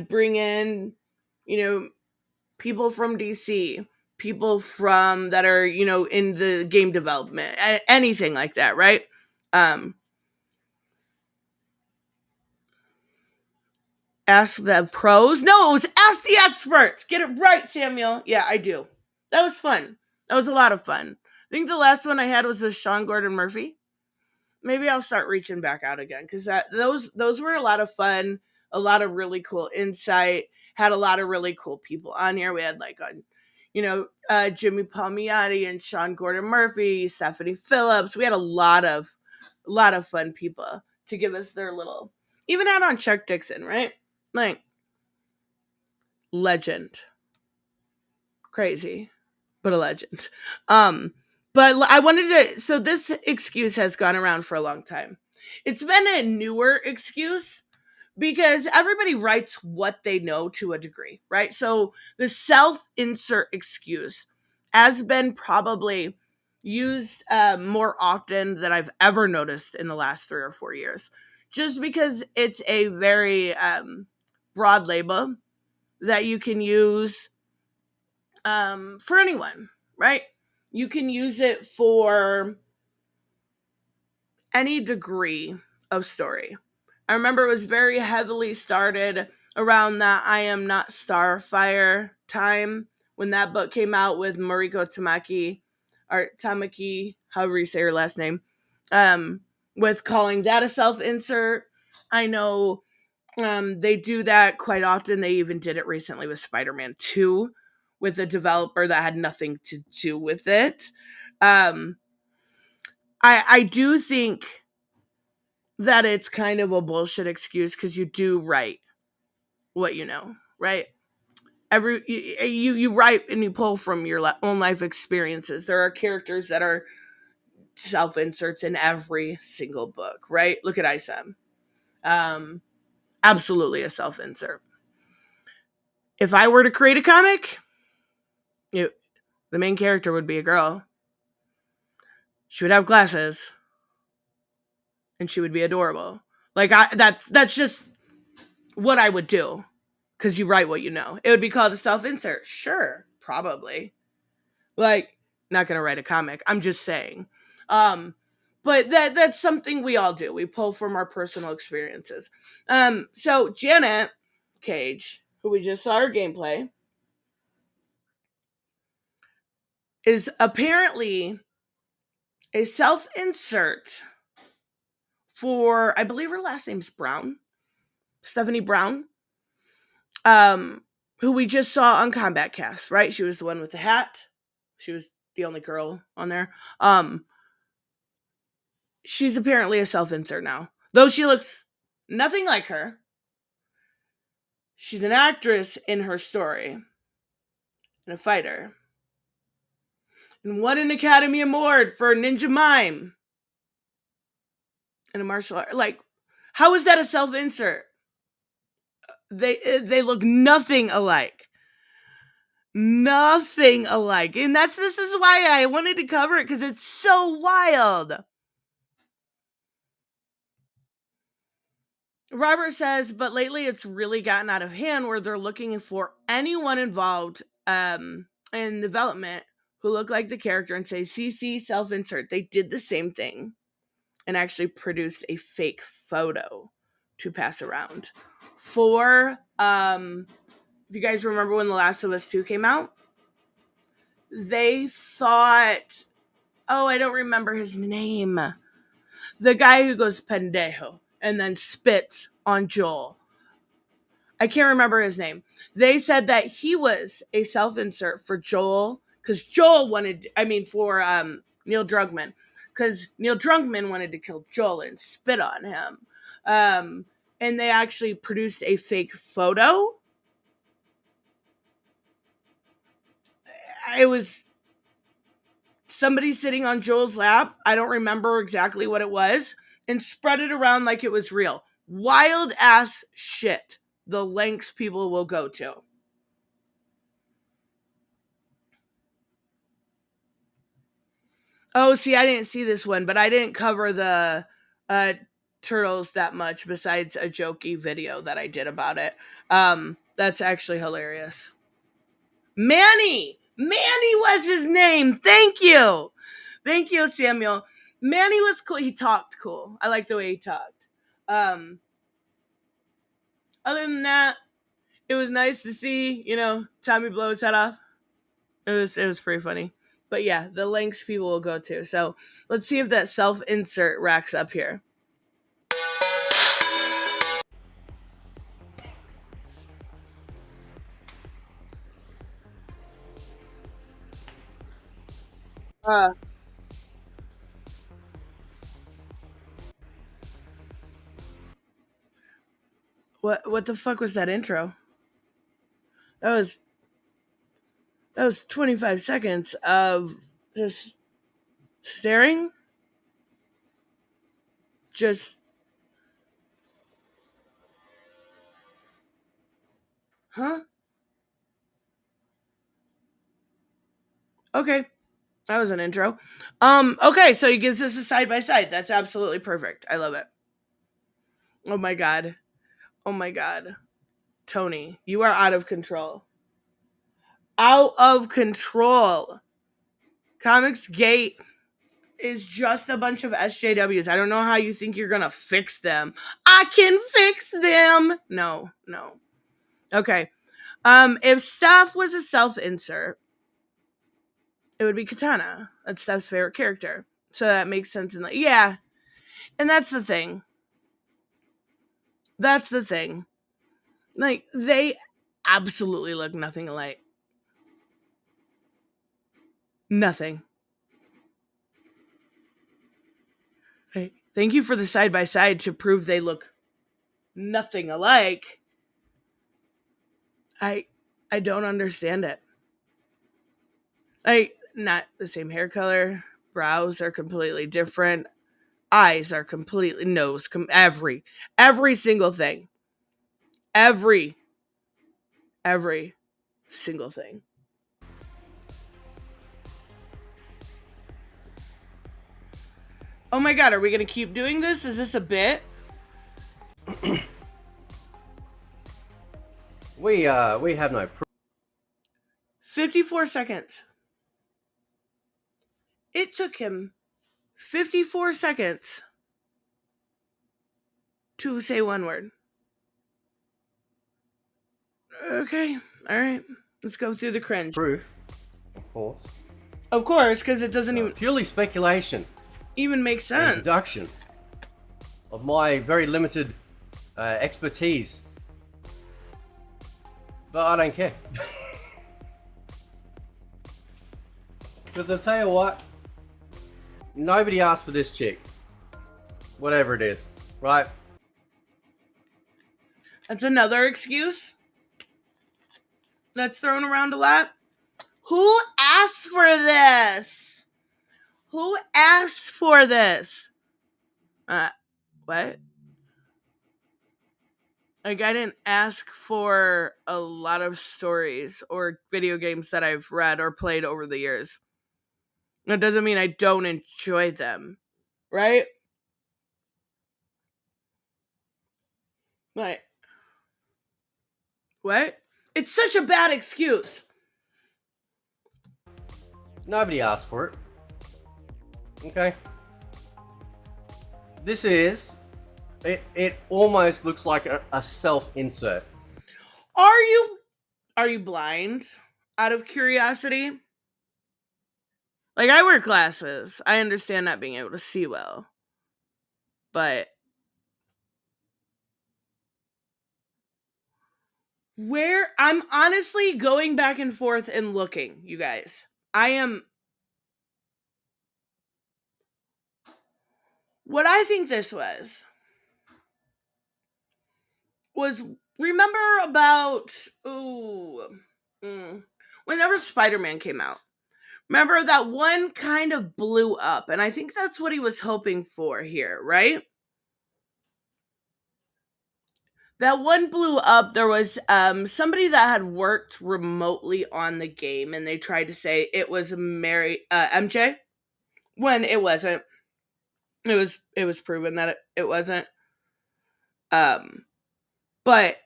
bring in, people from DC, people from that are, in the game development, anything like that, right? Ask the pros. No, it was Ask the Experts. Get it right, Samuel. Yeah, I do. That was fun. That was a lot of fun. I think the last one I had was with Sean Gordon Murphy. Maybe I'll start reaching back out again, because those were a lot of fun, a lot of really cool insight. Had a lot of really cool people on here. We had like Jimmy Palmiotti and Sean Gordon Murphy, Stephanie Phillips. We had a lot of fun people to give us their little. Even had on Chuck Dixon, right? Like, legend. Crazy, but a legend. But I wanted to... So this excuse has gone around for a long time. It's been a newer excuse because everybody writes what they know to a degree, right? So the self-insert excuse has been probably used more often than I've ever noticed in the last 3 or 4 years. Just because it's a very broad label that you can use for anyone, right? You can use it for any degree of story. I remember it was very heavily started around that I Am Not Starfire time, when that book came out with Mariko Tamaki, or Tamaki, however you say her last name, with calling that a self-insert. I know they do that quite often. They even did it recently with Spider-Man 2, with a developer that had nothing to do with it. I do think that it's kind of a bullshit excuse, because you do write what you know, right? You write and you pull from your own life experiences. There are characters that are self-inserts in every single book, right? Look at ISM. Absolutely a self-insert. If I were to create a comic, the main character would be a girl. She would have glasses, and she would be adorable. Like that's just what I would do. Because you write what you know. It would be called a self-insert. Sure, probably. Like, not gonna write a comic. I'm just saying. But that's something we all do. We pull from our personal experiences. So Janet Cage, who we just saw her gameplay, is apparently a self-insert for, I believe her last name's Brown, Stephanie Brown, who we just saw on Kombat Kast, right? She was the one with the hat. She was the only girl on there. She's apparently a self-insert now. Though she looks nothing like her. She's an actress in her story. And a fighter. And won an Academy Award for Ninja Mime. And a martial art. Like, how is that a self-insert? They look nothing alike. Nothing alike. And this is why I wanted to cover it, because it's so wild. Robert says, but lately it's really gotten out of hand where they're looking for anyone involved in development who look like the character and say, CC self-insert. They did the same thing and actually produced a fake photo to pass around. For, if you guys remember when The Last of Us 2 came out, they thought, oh, I don't remember his name. The guy who goes pendejo and then spits on Joel. I can't remember his name. They said that he was a self-insert for Joel, because Joel wanted, for Neil Druckmann, because Neil Druckmann wanted to kill Joel and spit on him. And they actually produced a fake photo. It was somebody sitting on Joel's lap. I don't remember exactly what it was. And spread it around like it was real. Wild ass shit. The lengths people will go to. Oh, see, I didn't see this one, but I didn't cover the turtles that much besides a jokey video that I did about it. That's actually hilarious. Manny was his name. Thank you, Samuel. Manny was cool. He talked cool. I like the way he talked. Other than that, it was nice to see, Tommy blow his head off. It was pretty funny. But yeah, the lengths people will go to. So let's see if that self-insert racks up here. What the fuck was that intro? That was 25 seconds of just staring. Huh? Okay. That was an intro. Okay, so he gives us a side by side. That's absolutely perfect. I love it. Oh my god. Tony, you are out of control. Out of control. Comics Gate is just a bunch of SJWs. I don't know how you think you're gonna fix them. I can fix them. No. Okay. If Steph was a self-insert, it would be Katana. That's Steph's favorite character. So that makes sense yeah. And that's the thing. Like, they absolutely look nothing alike. Nothing. Hey, thank you for the side by side to prove they look nothing alike. I don't understand it. Like, not the same hair color. Brows are completely different. Eyes are completely, nose, every single thing. Every single thing. Oh my god, are we gonna keep doing this? Is this a bit? We have no proof. 54 seconds. It took him 54 seconds to say one word. Okay, alright. Let's go through the cringe. Proof, Of course, because it doesn't even purely speculation. make And sense. deduction of my very limited expertise. But I don't care. Because I'll tell you what, nobody asked for this chick. Whatever it is, right? That's another excuse that's thrown around a lot. Who asked for this? Who asked for this? What? Like, I didn't ask for a lot of stories or video games that I've read or played over the years. That doesn't mean I don't enjoy them, right? Like, what? It's such a bad excuse. Nobody asked for it. Okay. This is... It almost looks like a self-insert. Are you blind out of curiosity? Like, I wear glasses. I understand not being able to see well. But I'm honestly going back and forth and looking, you guys. What I think this was remember about whenever Spider-Man came out. Remember that one kind of blew up, and I think that's what he was hoping for here, right? That one blew up. There was somebody that had worked remotely on the game, and they tried to say it was MJ when it wasn't. It was proven that it wasn't. But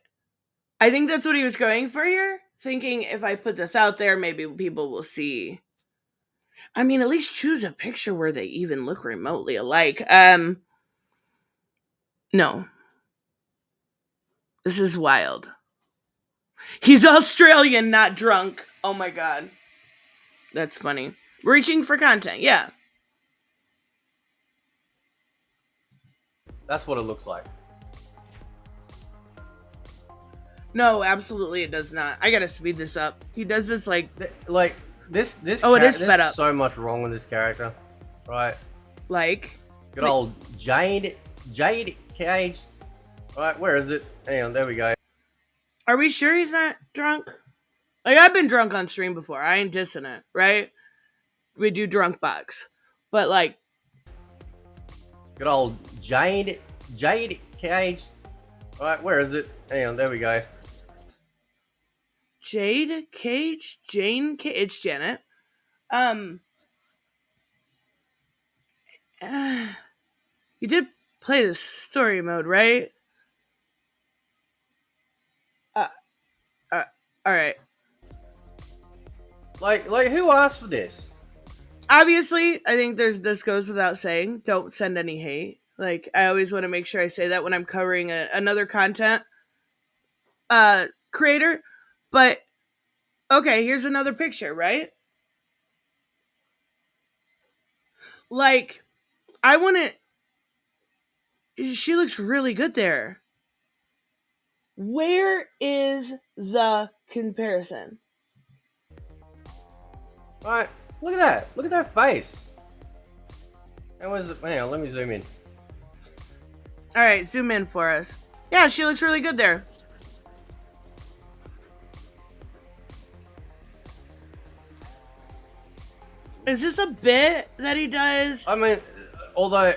I think that's what he was going for here, thinking if I put this out there, maybe people will see. I mean, at least choose a picture where they even look remotely alike. No. This is wild. He's Australian, not drunk. Oh my god. That's funny. Reaching for content, yeah. That's what it looks like. No, absolutely it does not. I gotta speed this up. He does this like this. Oh, it is sped there's up. So much wrong with this character, right? Like Good old Jade Cage. Right, where is it? Hang on, there we go. Are we sure he's not drunk? Like, I've been drunk on stream before. I ain't dissing it, right? We do drunk box. But like Good old Jade Cage. Right, where is it? Hang on, there we go. Jane Cage? It's Janet. You did play the story mode, right? Alright. Like who asked for this? Obviously, I think this goes without saying. Don't send any hate. Like, I always want to make sure I say that when I'm covering another content creator. But, okay, here's another picture, right? Like, I want to... She looks really good there. Where is the comparison? Alright, look at that. Look at that face. Hang on, let me zoom in. Alright, zoom in for us. Yeah, she looks really good there. Is this a bit that he does? I mean, although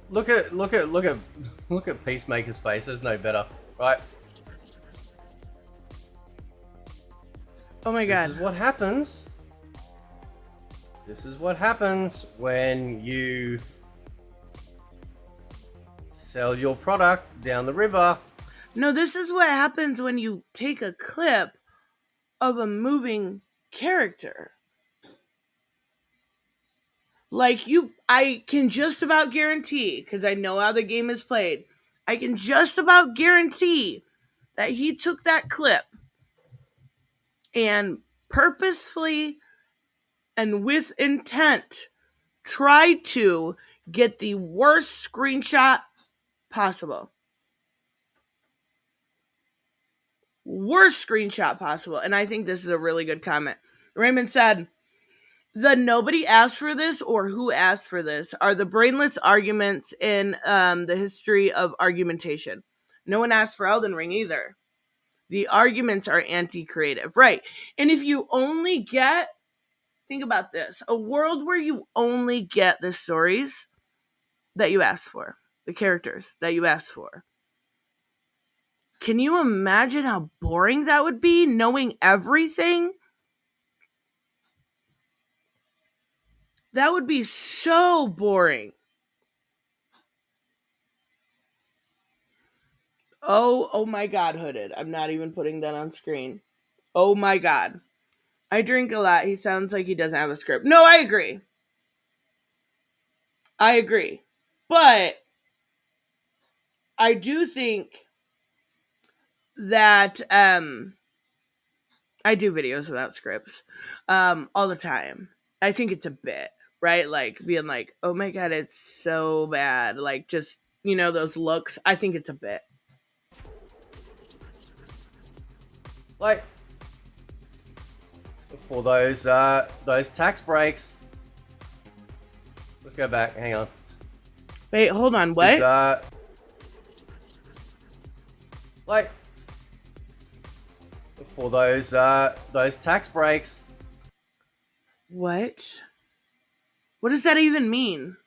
look at Peacemaker's face, there's no better, right? Oh my This god. is what happens. This is what happens when you sell your product down the river. No, this is what happens when you take a clip of a moving character. Like I can just about guarantee, because I know how the game is played, I can just about guarantee that he took that clip and purposefully and with intent tried to get the worst screenshot possible. Worst screenshot possible. And I think this is a really good comment. Raymond said, the nobody asked for this or who asked for this are the brainless arguments in the history of argumentation. No one asked for Elden Ring either. The arguments are anti-creative. Right. And if you only get, think about this, a world where you only get the stories that you asked for, the characters that you asked for. Can you imagine how boring that would be, knowing everything? That would be so boring. Oh my god, Hooded. I'm not even putting that on screen. Oh my god. I drink a lot. He sounds like he doesn't have a script. No, I agree. I agree. But I do think that I do videos without scripts all the time. I think it's a bit, right? Like being like, oh my god, it's so bad. Like just, those looks. I think it's a bit. Like, for those tax breaks. Let's go back. Hang on. Wait, hold on. What? Like, for those tax breaks. What? What does that even mean?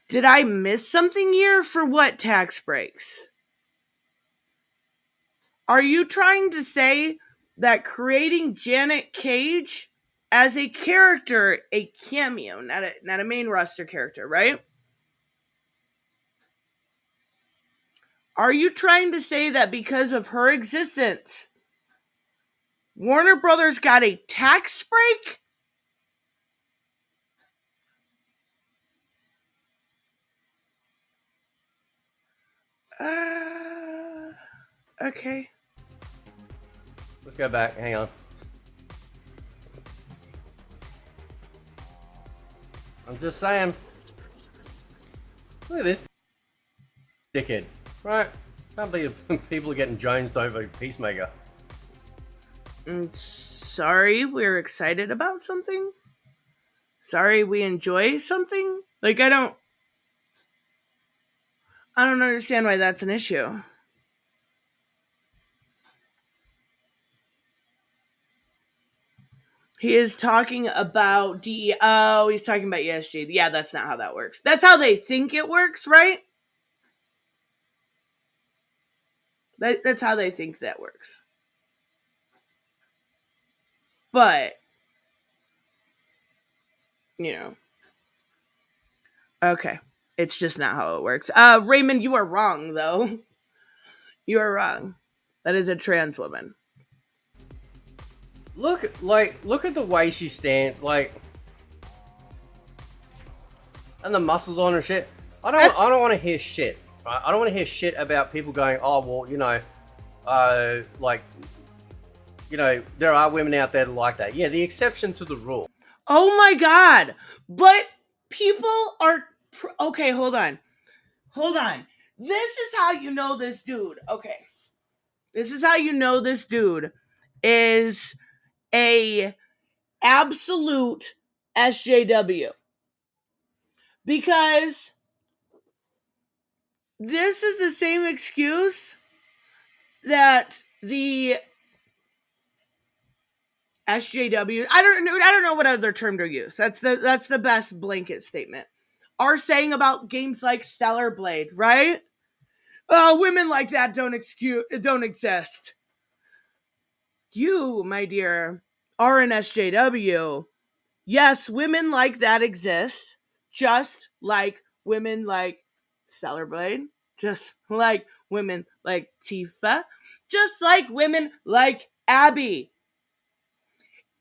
Did I miss something here? For what tax breaks? Are you trying to say that creating Janet Cage as a character, a cameo, not a main roster character, right? Are you trying to say that because of her existence, Warner Brothers got a tax break? Okay. Let's go back. Hang on. I'm just saying. Look at this dickhead. Right? Can't believe people are getting jonesed over Peacemaker. Sorry, we're excited about something? Sorry, we enjoy something? Like, I don't understand why that's an issue. He is talking about DE. Oh, he's talking about ESG. Yeah, that's not how that works. That's how they think it works, right? That's how they think that works. But, okay. It's just not how it works. Raymond, you are wrong, though. You are wrong. That is a trans woman. Look at the way she stands, like, and the muscles on her shit. I don't want to hear shit. Right? I don't want to hear shit about people going, oh well, there are women out there like that. Yeah, the exception to the rule. Oh my god! But people are okay. Hold on. This is how you know this dude. Okay, this is how you know this dude is a absolute SJW. Because this is the same excuse that the SJW, I don't know what other term to use. That's the best blanket statement. Are saying about games like Stellar Blade, right? Oh, women like that don't exist. You, my dear, are an SJW. Yes, women like that exist, just like women like Stellar Blade, just like women like Tifa, just like women like Abby.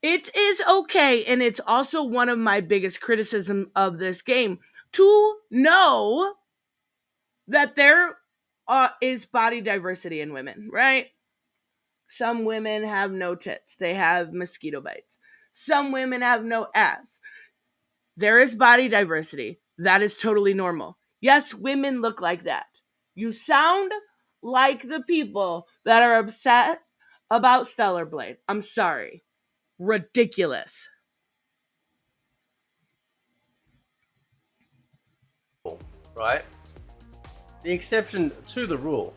It is okay, and it's also one of my biggest criticism of this game, to know that there is body diversity in women, right? Some women have no tits, they have mosquito bites. Some women have no ass. There is body diversity. That is totally normal. Yes, women look like that. You sound like the people that are upset about Stellar Blade. I'm sorry. Ridiculous. Right? The exception to the rule.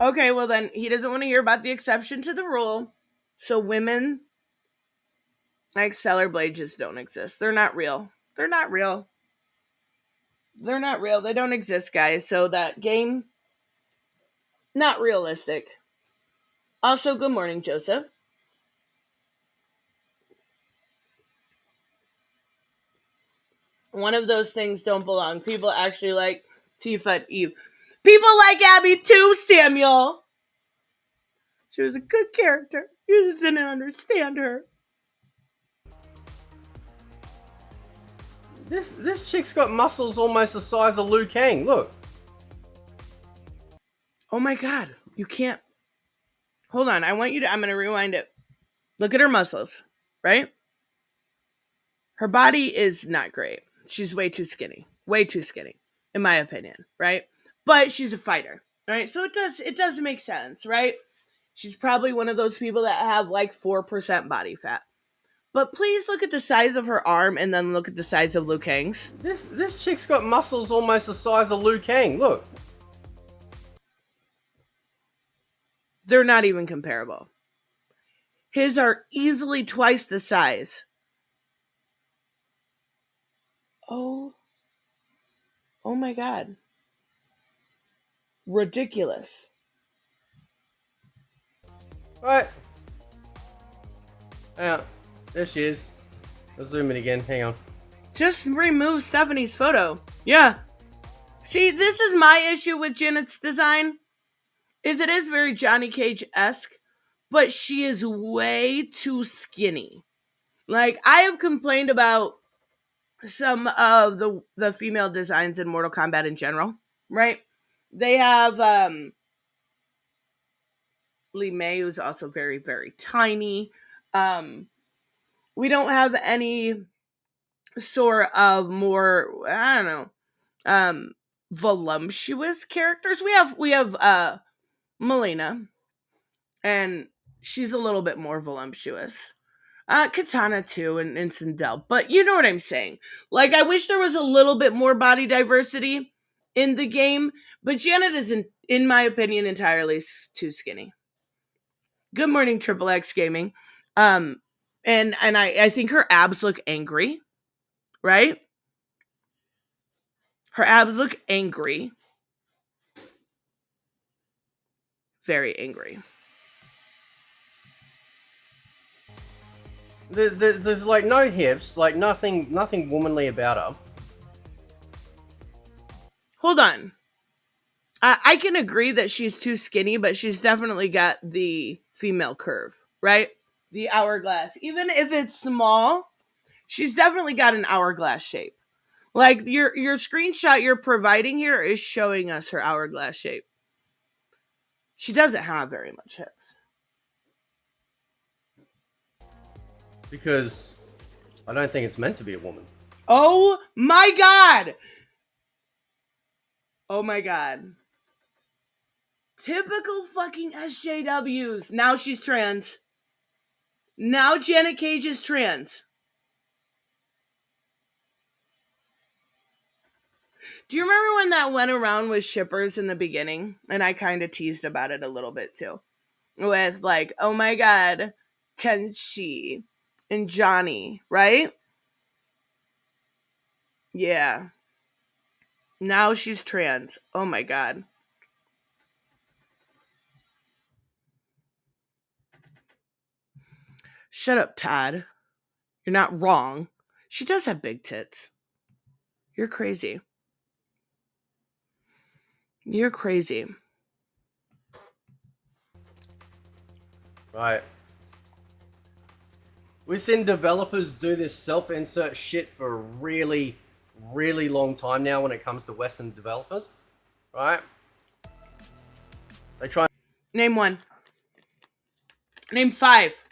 Okay, well then he doesn't want to hear about the exception to the rule. So women like Stellar Blade just don't exist. They're not real. They're not real. They're not real. They don't exist, guys. So that game, not realistic. Also, good morning, Joseph. One of those things don't belong. People actually like Tifa and Eve. People like Abby too, Samuel. She was a good character. You just didn't understand her. This chick's got muscles almost the size of Liu Kang. Look. Oh my god. You can't. Hold on. I'm going to rewind it. Look at her muscles, right? Her body is not great. She's way too skinny. Way too skinny, in my opinion, right? But she's a fighter, right? So it does make sense, right? She's probably one of those people that have like 4% body fat. But please look at the size of her arm and then look at the size of Liu Kang's. This chick's got muscles almost the size of Liu Kang. Look. They're not even comparable. His are easily twice the size. Oh my god. Ridiculous. Right. Hang on. There she is. Let's zoom in again. Hang on. Just remove Stephanie's photo. Yeah. See, this is my issue with Janet's design. Is it is very Johnny Cage-esque, but she is way too skinny. Like, I have complained about some of the female designs in Mortal Kombat in general, right? They have Lee May, who's also very, very tiny. We don't have any sort of more, I don't know, voluptuous characters. We have Melina, and she's a little bit more voluptuous. Katana too, and Sindel. But you know what I'm saying. Like, I wish there was a little bit more body diversity in the game, but Janet is, in my opinion, entirely too skinny. Good morning, Triple X Gaming. And I think her abs look angry, right? Her abs look angry. Very angry. There's like no hips, like nothing womanly about her. Hold on. I can agree that she's too skinny, but she's definitely got the female curve, right? The hourglass. Even if it's small, she's definitely got an hourglass shape. Like, your screenshot you're providing here is showing us her hourglass shape. She doesn't have very much hips. Because I don't think it's meant to be a woman. Oh my god! Oh my god. Typical fucking SJWs. Now she's trans. Now Janet Cage is trans. Do you remember when that went around with shippers in the beginning? And I kind of teased about it a little bit too. With like, oh my god, Kenshi and Johnny, right? Yeah. Now she's trans. Oh my god. Shut up, Todd. You're not wrong. She does have big tits. You're crazy. You're crazy. Right. We've seen developers do this self-insert shit for a really, really long time now when it comes to Western developers. Right? They try. Name one. Name 5.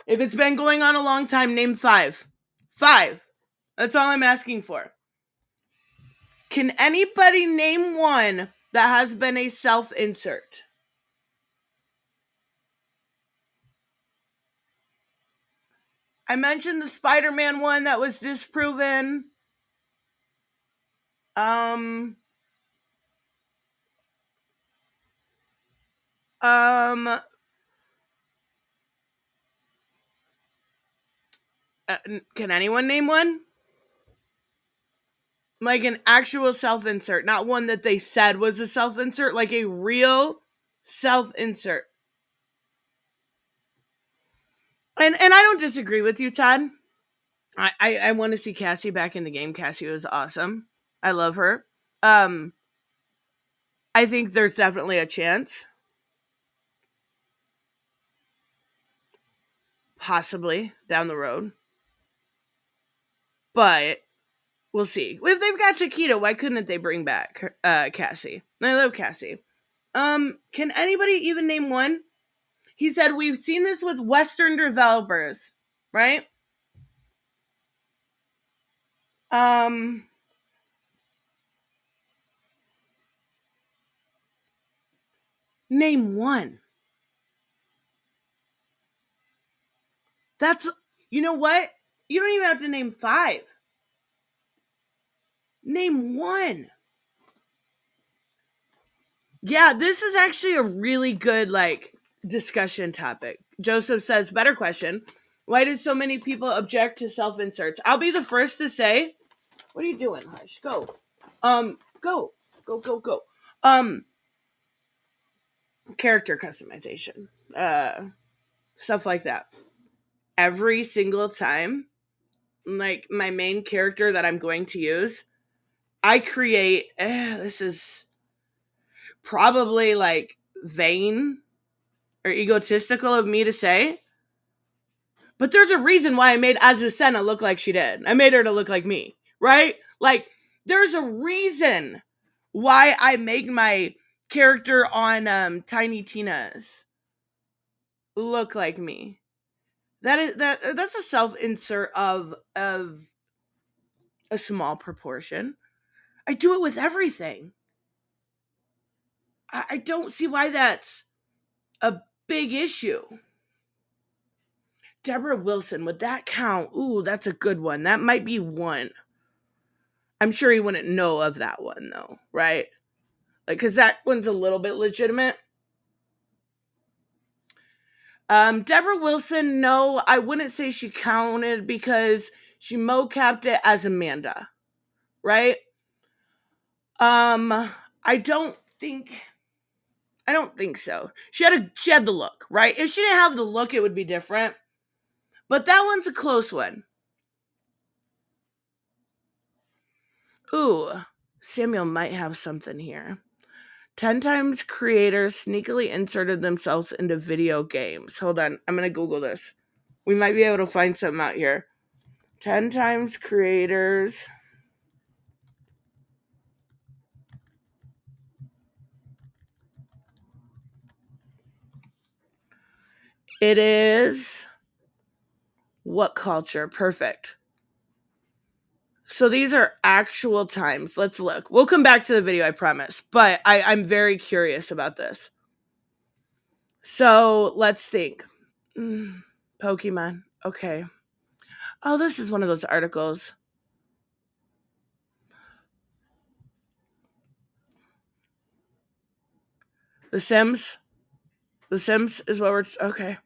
If it's been going on a long time, name 5. 5. That's all I'm asking for. Can anybody name one that has been a self-insert? I mentioned the Spider-Man one that was disproven. Can anyone name one? Like an actual self-insert, not one that they said was a self-insert, like a real self-insert. And I don't disagree with you, Todd. I want to see Cassie back in the game. Cassie was awesome. I love her. I think there's definitely a chance. Possibly down the road. But we'll see. If they've got Chiquita, why couldn't they bring back Cassie? I love Cassie. Can anybody even name one? He said we've seen this with Western developers, right? Name one. That's, you know what? You don't even have to name 5. Name one. Yeah, this is actually a really good, discussion topic. Joseph says, better question. Why do so many people object to self-inserts? I'll be the first to say, what are you doing, Hush? Go. Go. Character customization. Stuff like that. Every single time, like, my main character that I'm going to use, I create, this is probably, vain or egotistical of me to say, but there's a reason why I made Azucena look like she did. I made her to look like me, right? Like, there's a reason why I make my character on Tiny Tina's look like me. That's a self-insert of a small proportion. I do it with everything. I don't see why that's a big issue. Deborah Wilson, would that count? Ooh, that's a good one. That might be one. I'm sure he wouldn't know of that one, though, right? Because that one's a little bit legitimate. Deborah Wilson, no, I wouldn't say she counted because she mocapped it as Amanda, right? I don't think so. She had the look, right? If she didn't have the look, it would be different. But that one's a close one. Ooh, Samuel might have something here. 10 times creators sneakily inserted themselves into video games. Hold on, I'm going to Google this. We might be able to find something out here. 10 times creators. It is what culture? Perfect. So these are actual times. Let's look. We'll come back to the video, I promise. But I'm very curious about this. So let's think. Pokemon. Okay. Oh, this is one of those articles. The Sims. The Sims is what we're... Okay.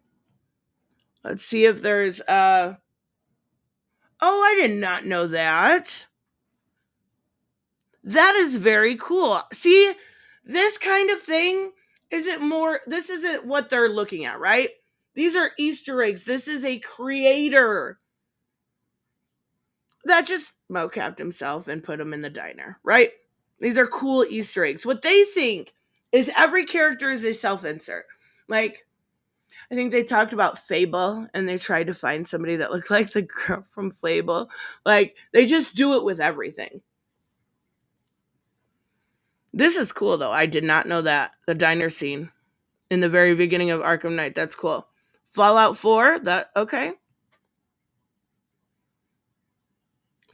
Let's see if there's... Oh, I did not know that. That is very cool. See, this kind of thing isn't more... This isn't what they're looking at, right? These are Easter eggs. This is a creator that just mocapped himself and put him in the diner, right? These are cool Easter eggs. What they think is every character is a self-insert. Like, I think they talked about Fable and they tried to find somebody that looked like the girl from Fable. Like, they just do it with everything. This is cool, though. I did not know that. The diner scene in the very beginning of Arkham Knight. That's cool. Fallout 4, that, okay.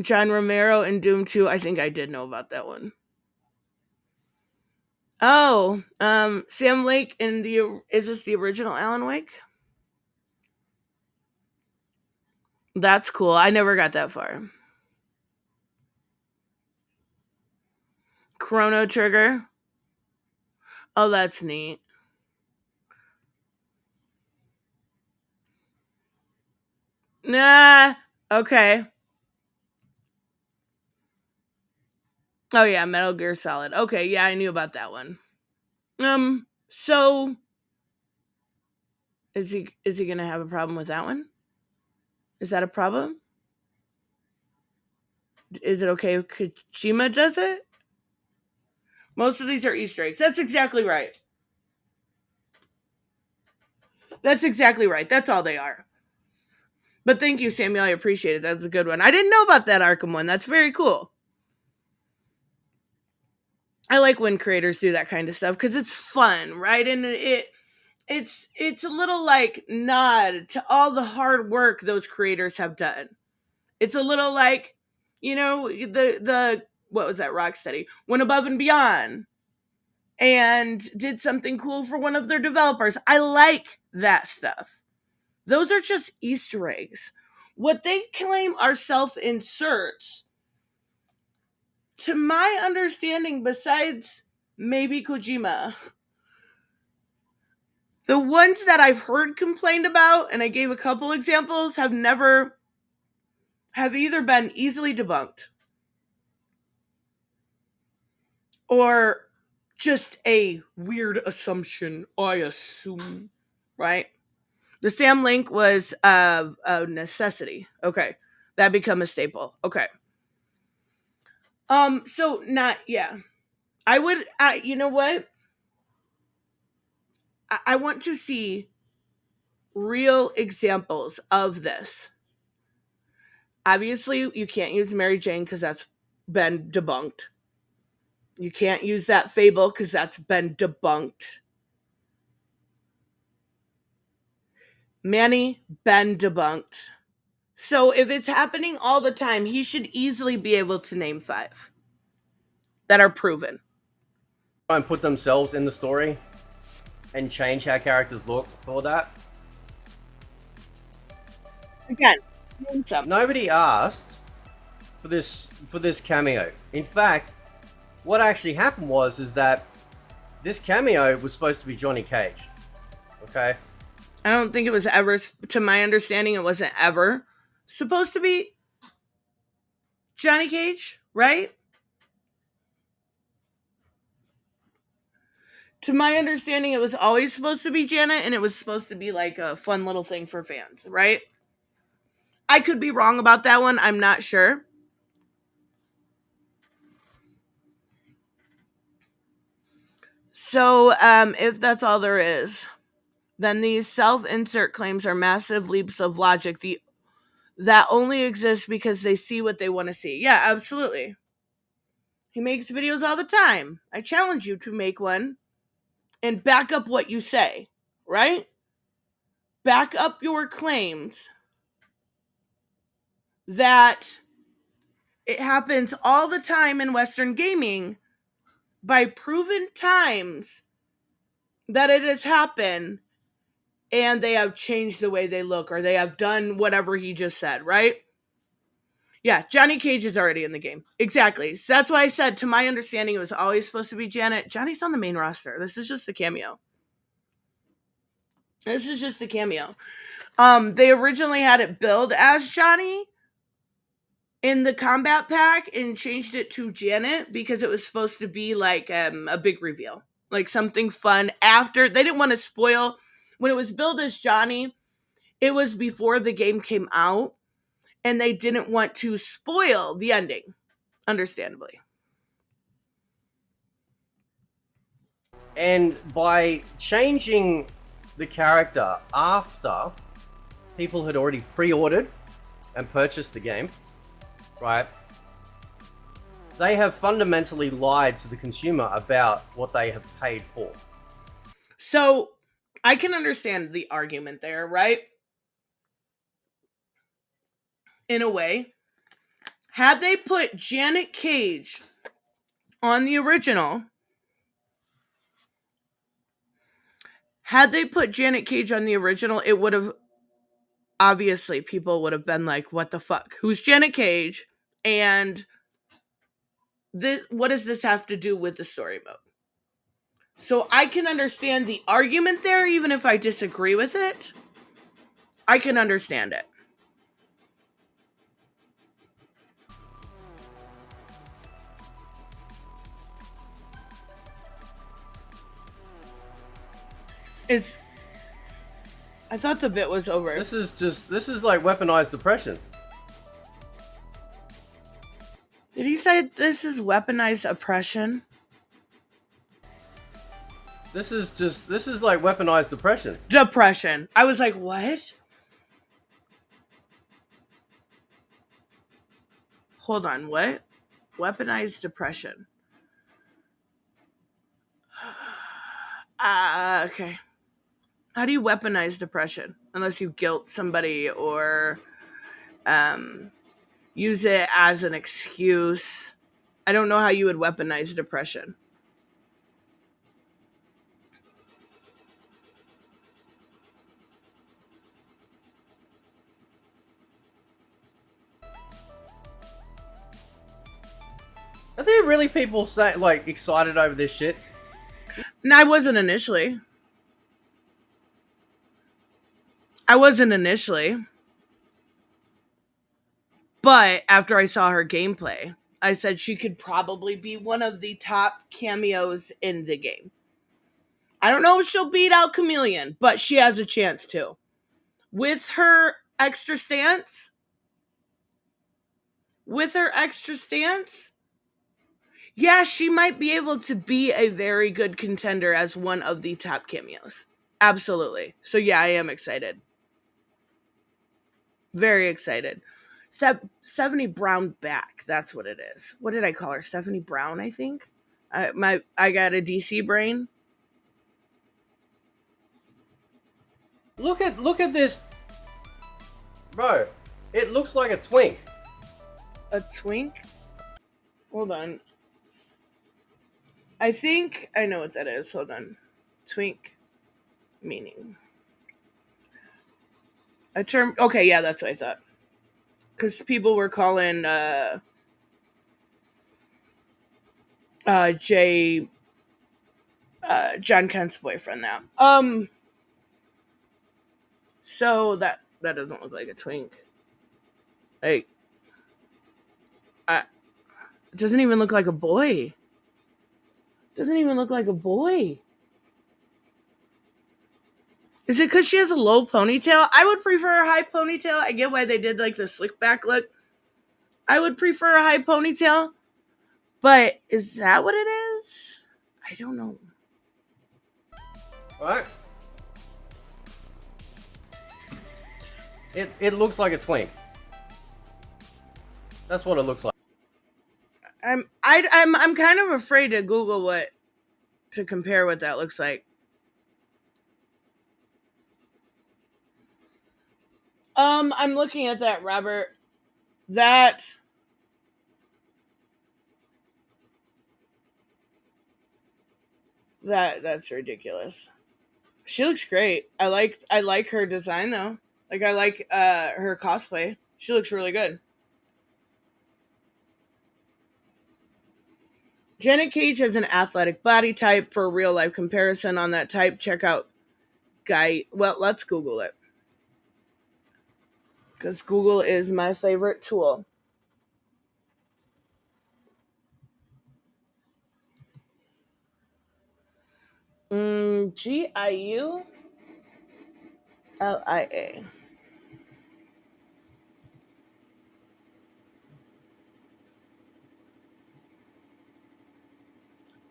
John Romero in Doom 2, I think I did know about that one. Oh, Sam Lake in is this the original Alan Wake? That's cool. I never got that far. Chrono Trigger. Oh, that's neat. Nah, okay. Oh yeah, Metal Gear Solid. Okay, yeah, I knew about that one. So is he gonna have a problem with that one? Is that a problem? Is it okay if Kojima does it? Most of these are Easter eggs. That's exactly right. That's exactly right. That's all they are. But thank you, Samuel. I appreciate it. That's a good one. I didn't know about that Arkham one. That's very cool. I like when creators do that kind of stuff because it's fun, right? And it's a little like nod to all the hard work those creators have done. It's a little like, the what was that, Rocksteady went above and beyond and did something cool for one of their developers. I like that stuff. Those are just Easter eggs. What they claim are self-inserts, to my understanding, besides maybe Kojima, the ones that I've heard complained about, and I gave a couple examples, have either been easily debunked or just a weird assumption, I assume, right? The Sam Link was a necessity. Okay. That become a staple. Okay. So not, yeah. I would, you know what? I want to see real examples of this. Obviously, you can't use Mary Jane because that's been debunked. You can't use that Fable because that's been debunked. Manny, been debunked. So if it's happening all the time, he should easily be able to name 5 that are proven. Try and put themselves in the story and change how characters look for that. Again, nobody asked for this cameo. In fact, what actually happened is that this cameo was supposed to be Johnny Cage. Okay? I don't think it was ever, to my understanding, it wasn't ever supposed to be Johnny Cage, right? To my understanding, it was always supposed to be Janet, and it was supposed to be like a fun little thing for fans, right? I could be wrong about that one. I'm not sure. So, if that's all there is, then these self-insert claims are massive leaps of logic that only exist because they see what they want to see. Yeah, absolutely. He makes videos all the time. I challenge you to make one and back up what you say, right? Back up your claims that it happens all the time in Western gaming by proven times that it has happened, and they have changed the way they look, or they have done whatever he just said, right? Yeah, Johnny Cage is already in the game. Exactly. So that's why I said, to my understanding, it was always supposed to be Janet. Johnny's on the main roster. This is just a cameo. They originally had it billed as Johnny in the Kombat pack and changed it to Janet because it was supposed to be like a big reveal, like something fun after. They didn't want to spoil when it was billed as Johnny, it was before the game came out, and they didn't want to spoil the ending, understandably. And by changing the character after people had already pre-ordered and purchased the game, right? They have fundamentally lied to the consumer about what they have paid for. So I can understand the argument there, right? In a way. Had they put Janet Cage on the original, it would have, obviously, people would have been like, what the fuck? Who's Janet Cage? And what does this have to do with the story mode? So I can understand the argument there, even if I disagree with it. I can understand it. I thought the bit was over. This is like weaponized depression. Did he say this is weaponized oppression? This is like weaponized depression. Depression. I was like, what? Hold on, what? Weaponized depression. Okay. How do you weaponize depression? Unless you guilt somebody or use it as an excuse. I don't know how you would weaponize depression. Are there really people like excited over this shit? And I wasn't initially. But after I saw her gameplay, I said she could probably be one of the top cameos in the game. I don't know if she'll beat out Chameleon, but she has a chance to. With her extra stance, yeah, she might be able to be a very good contender as one of the top cameos. Absolutely. So yeah, I am excited. Very excited. Stephanie Brown back. That's what it is. What did I call her? Stephanie Brown, I think. I got a DC brain. Look at this, bro. It looks like a twink. A twink? Hold on. I think I know what that is. Hold on. Twink meaning. A term. Okay, yeah, that's what I thought. Because people were calling Jay John Kent's boyfriend now. So that doesn't look like a twink. Like, it doesn't even look like a boy. Doesn't even look like a boy. Is it because she has a low ponytail? I would prefer a high ponytail. I get why they did like the slick back look. I would prefer a high ponytail. But is that what it is? I don't know. Right? It looks like a twink. That's what it looks like. I'm kind of afraid to Google to compare what that looks like. I'm looking at that, Robert. That's ridiculous. She looks great. I like her design though. Like I like her cosplay. She looks really good. Janet Cage has an athletic body type. For a real life comparison on that type, check out Guy. Well, let's Google it. Because Google is my favorite tool. GIU? LIA.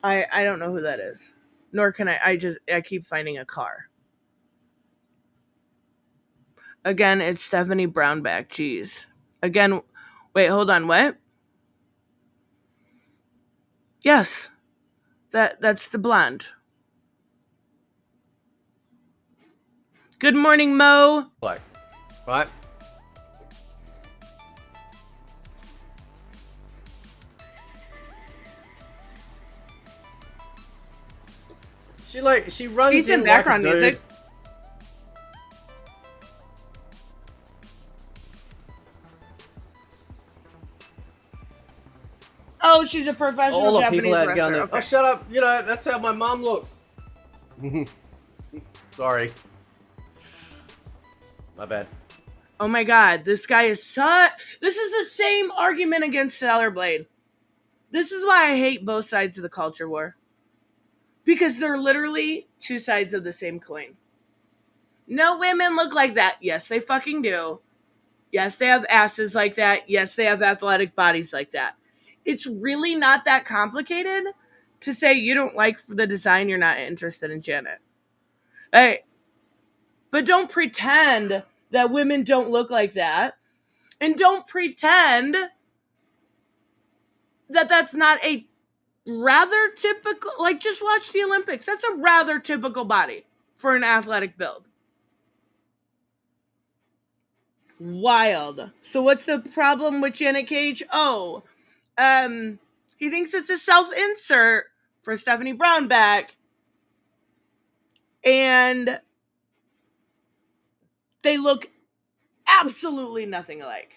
I don't know who that is. Nor can I keep finding a car. Again, it's Stephanie Brownback. Jeez. Again, wait, hold on. What? Yes. That's the blonde. Good morning, Mo. Like, right? She runs Decent in background like a dude. music. Oh, she's a professional All the Japanese people that wrestler. gun. Okay. Oh, shut up! You know that's how my mom looks. Sorry. My bad. Oh my god, this guy is This is the same argument against Stellar Blade. This is why I hate both sides of the culture war. Because they're literally two sides of the same coin. No women look like that. Yes, they fucking do. Yes, they have asses like that. Yes, they have athletic bodies like that. It's really not that complicated to say you don't like the design, you're not interested in Janet. Hey, but don't pretend that women don't look like that. And don't pretend that that's not a rather typical, like, just watch the Olympics. That's a rather typical body for an athletic build. Wild. So what's the problem with Janet Cage? Oh, he thinks it's a self-insert for Stephanie Brownback, and they look absolutely nothing alike.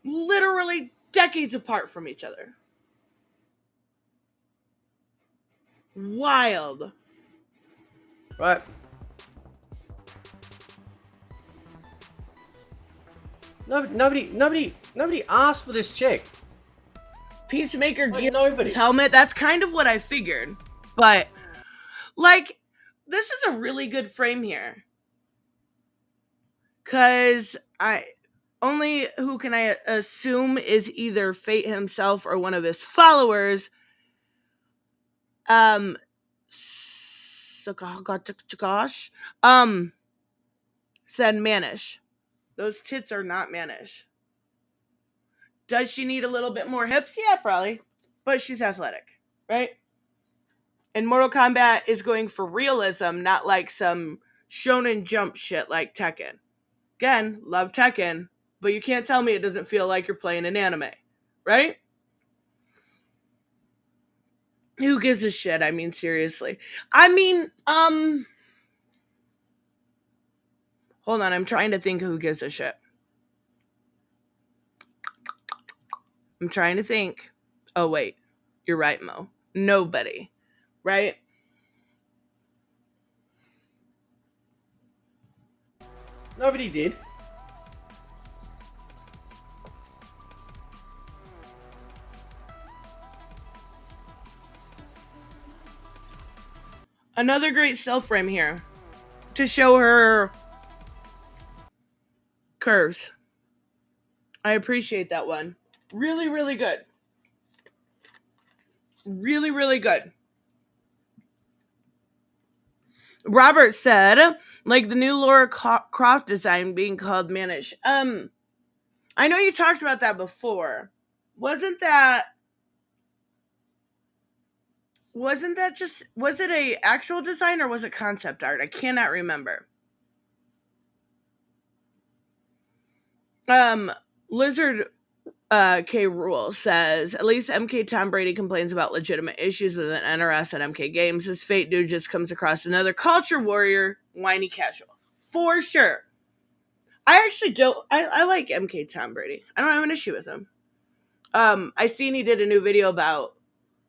Literally decades apart from each other. Wild. Right. Nobody asked for this chick. Peacemaker Like, gear nobody. helmet. That's kind of what I figured. But, like, this is a really good frame here. Because only who can I assume is either Fate himself or one of his followers. Sakagosh, said mannish. Those tits are not mannish. Does she need a little bit more hips? Yeah, probably. But she's athletic, right? And Mortal Kombat is going for realism, not like some shonen jump shit like Tekken. Again, love Tekken, but you can't tell me it doesn't feel like you're playing an anime, right? Who gives a shit? I mean, seriously. I mean, hold on, I'm trying to think who gives a shit. I'm trying to think. Oh, wait. You're right, Mo. Nobody. Right? Nobody did. Another great still frame here to show her curves. I appreciate that one. Really, really good. Really, really good. Robert said, like the new Laura Croft design being called mannish. I know you talked about that before. Wasn't that just, was it a actual design or was it concept art? I cannot remember. Lizard K Rule says, at least MK Tom Brady complains about legitimate issues with an NRS at MK Games. This Fate dude just comes across another culture warrior, whiny casual. For sure. I actually don't, I like MK Tom Brady. I don't have an issue with him. I seen he did a new video about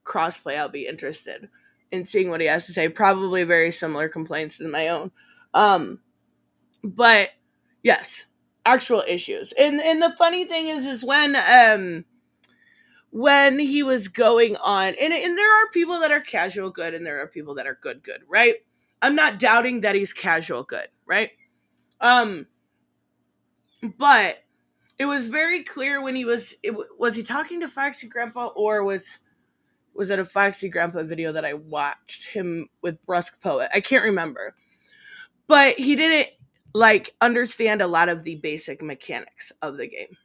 Crossplay. I'll be interested in seeing what he has to say. Probably very similar complaints to my own. But yes, actual issues. And the funny thing is when he was going on, and there are people that are casual good and there are people that are good, right? I'm not doubting that he's casual good, right? But it was very clear when he was he talking to Foxy Grandpa, or was it a Foxy Grandpa video that I watched him with Brusque Poet? I can't remember. But he didn't like understand a lot of the basic mechanics of the game.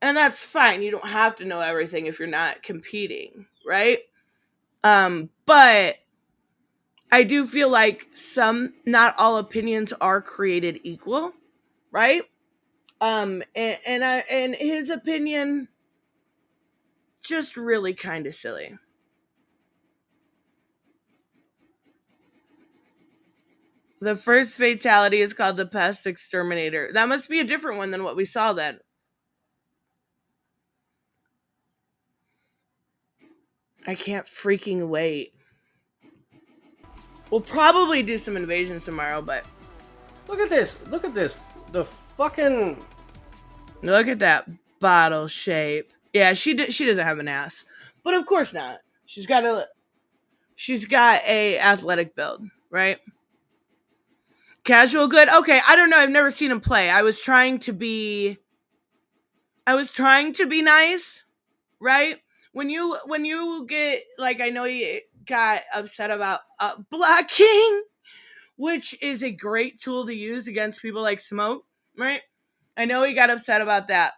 And that's fine. You don't have to know everything if you're not competing, right? But I do feel like not all opinions are created equal, right? And his opinion just really kind of silly. The first fatality is called the Pest Exterminator. That must be a different one than what we saw then. I can't freaking wait. We'll probably do some invasions tomorrow, but Look at this. Look at this. The fucking... look at that bottle shape. Yeah, she doesn't have an ass, but of course not. She's got a athletic build, right? Casual good. Okay, I don't know. I've never seen him play. I was trying to be nice, right? When you get, like, I know he got upset about blocking, which is a great tool to use against people like Smoke, right? I know he got upset about that.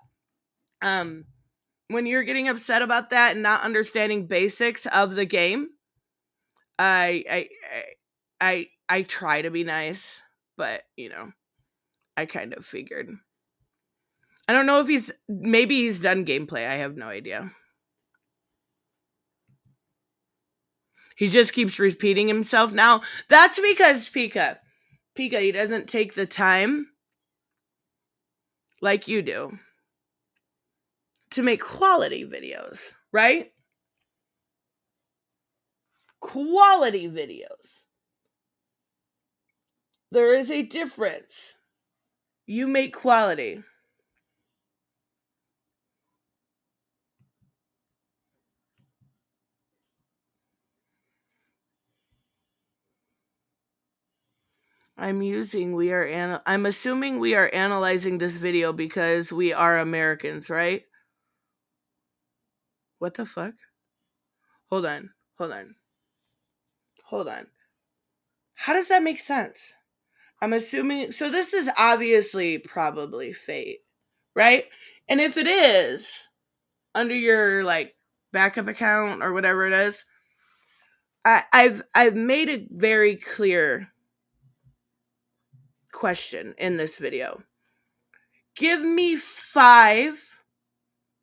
When you're getting upset about that and not understanding basics of the game, I try to be nice, but I kind of figured. I don't know if maybe he's done gameplay. I have no idea. He just keeps repeating himself. Now, that's because Pika, he doesn't take the time like you do to make quality videos, right? Quality videos. There is a difference. You make quality. I'm assuming we are analyzing this video because we are Americans, right? What the fuck? Hold on. How does that make sense? I'm assuming, so this is obviously probably fate, right? And if it is, under your like backup account or whatever it is, I've made a very clear question in this video. Give me 5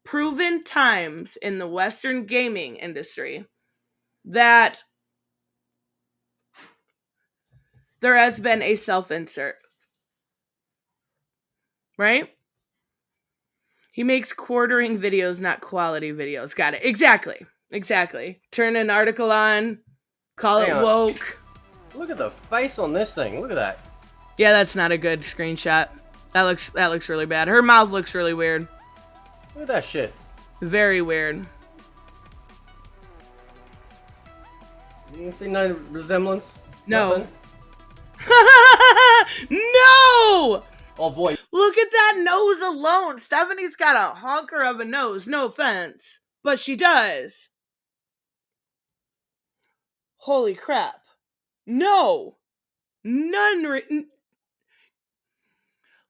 proven times in the Western gaming industry that there has been a self-insert. Right? He makes quartering videos, not quality videos. Got it. Exactly. Turn an article on, call it woke. Look at the face on this thing. Look at that. Yeah, that's not a good screenshot. That looks really bad. Her mouth looks really weird. Look at that shit. Very weird. You see no resemblance? No. Nothing? No! Oh boy. Look at that nose alone. Stephanie's got a honker of a nose. No offense, but she does. Holy crap. No. None.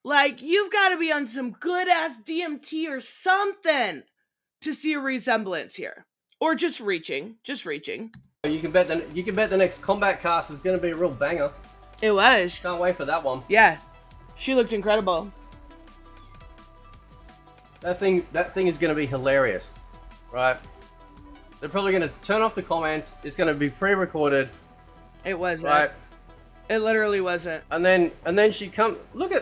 Like, you've got to be on some good ass DMT or something to see a resemblance here. Or just reaching. You can bet the next Kombat cast is going to be a real banger. It was. Can't wait for that one. Yeah. She looked incredible. That thing is going to be hilarious. Right? They're probably going to turn off the comments. It's going to be pre-recorded. It wasn't. Right? It literally wasn't. And then she come look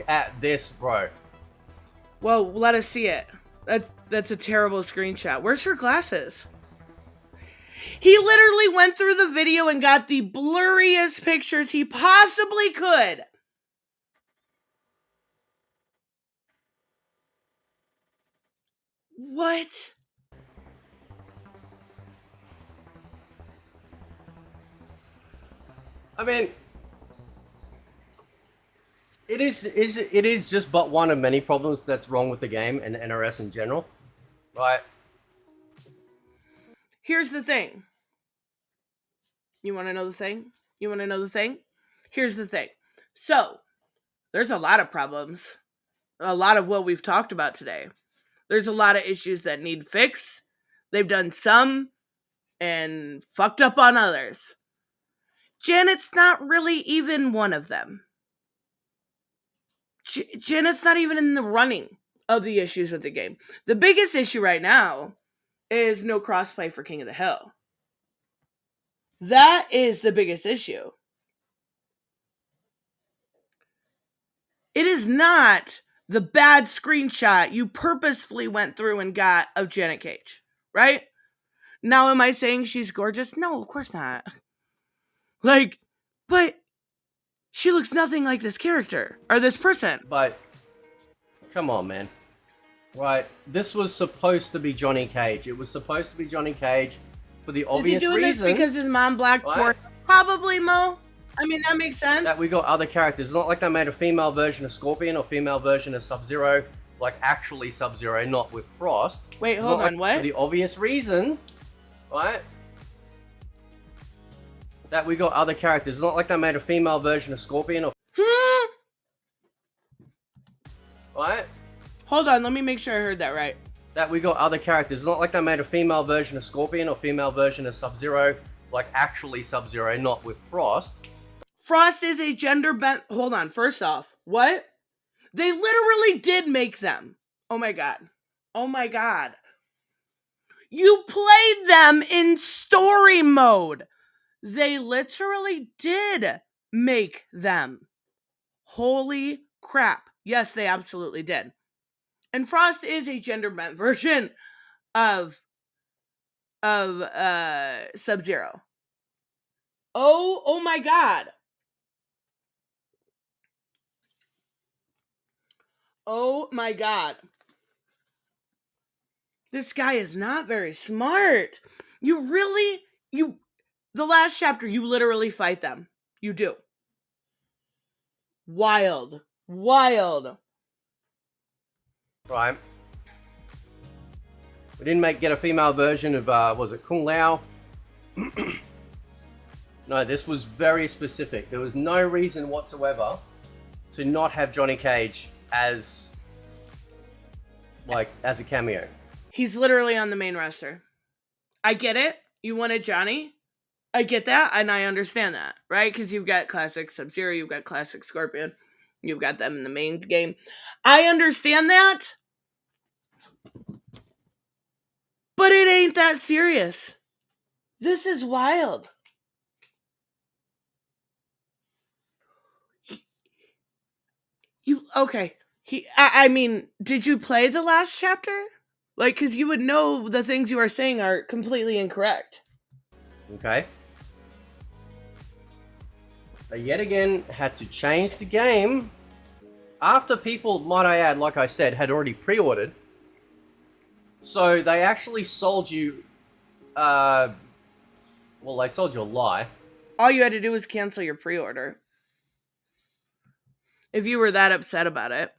at this, bro. Well, let us see it. That's a terrible screenshot. Where's her glasses? He literally went through the video and got the blurriest pictures he possibly could. What? I mean, it is just but one of many problems that's wrong with the game and NRS in general, right? Here's the thing. You want to know the thing? You want to know the thing? Here's the thing. So, there's a lot of problems. A lot of what we've talked about today. There's a lot of issues that need fixed. They've done some and fucked up on others. Janet's not really even one of them. Janet's not even in the running of the issues with the game. The biggest issue right now is no crossplay for King of the Hill. That is the biggest issue. It is not the bad screenshot you purposefully went through and got of Janet Cage, right? Now, am I saying she's gorgeous? No, of course not. Like, but she looks nothing like this character or this person. But come on, man. Right, this was supposed to be Johnny Cage. It was supposed to be Johnny Cage for the obvious Is he doing reason this because his mom black porn? Probably, Mo. I mean, that makes sense. that we got other characters. It's not like they made a female version of Scorpion or female version of Sub-Zero, like actually Sub-Zero, not with Frost. Wait, It's hold not on, like what? For the obvious reason, right? That we got other characters. It's not like they made a female version of Scorpion or right? Hold on, let me make sure I heard that right. That we got other characters. It's not like they made a female version of Scorpion or female version of Sub-Zero, like actually Sub-Zero, not with Frost. Frost is a gender bent. Hold on, first off, what? They literally did make them. Oh my god. Oh my god. You played them in story mode. They literally did make them. Holy crap. Yes, they absolutely did. And Frost is a gender bent version of Sub-Zero. Oh my god. Oh my god. This guy is not very smart. The last chapter, you literally fight them. You do. Wild. Wild. Right. We didn't get a female version of, was it Kung Lao? No, this was very specific. There was no reason whatsoever to not have Johnny Cage as a cameo. He's literally on the main roster. I get it. You wanted Johnny. I get that, and I understand that, right? Because you've got classic Sub-Zero, you've got classic Scorpion, you've got them in the main game. I understand that, but it ain't that serious. This is wild. Okay. I mean, did you play the last chapter? Like, because you would know the things you are saying are completely incorrect. Okay. They yet again had to change the game after people, might I add, like I said, had already pre-ordered. So they actually sold you, they sold you a lie. All you had to do was cancel your pre-order. If you were that upset about it,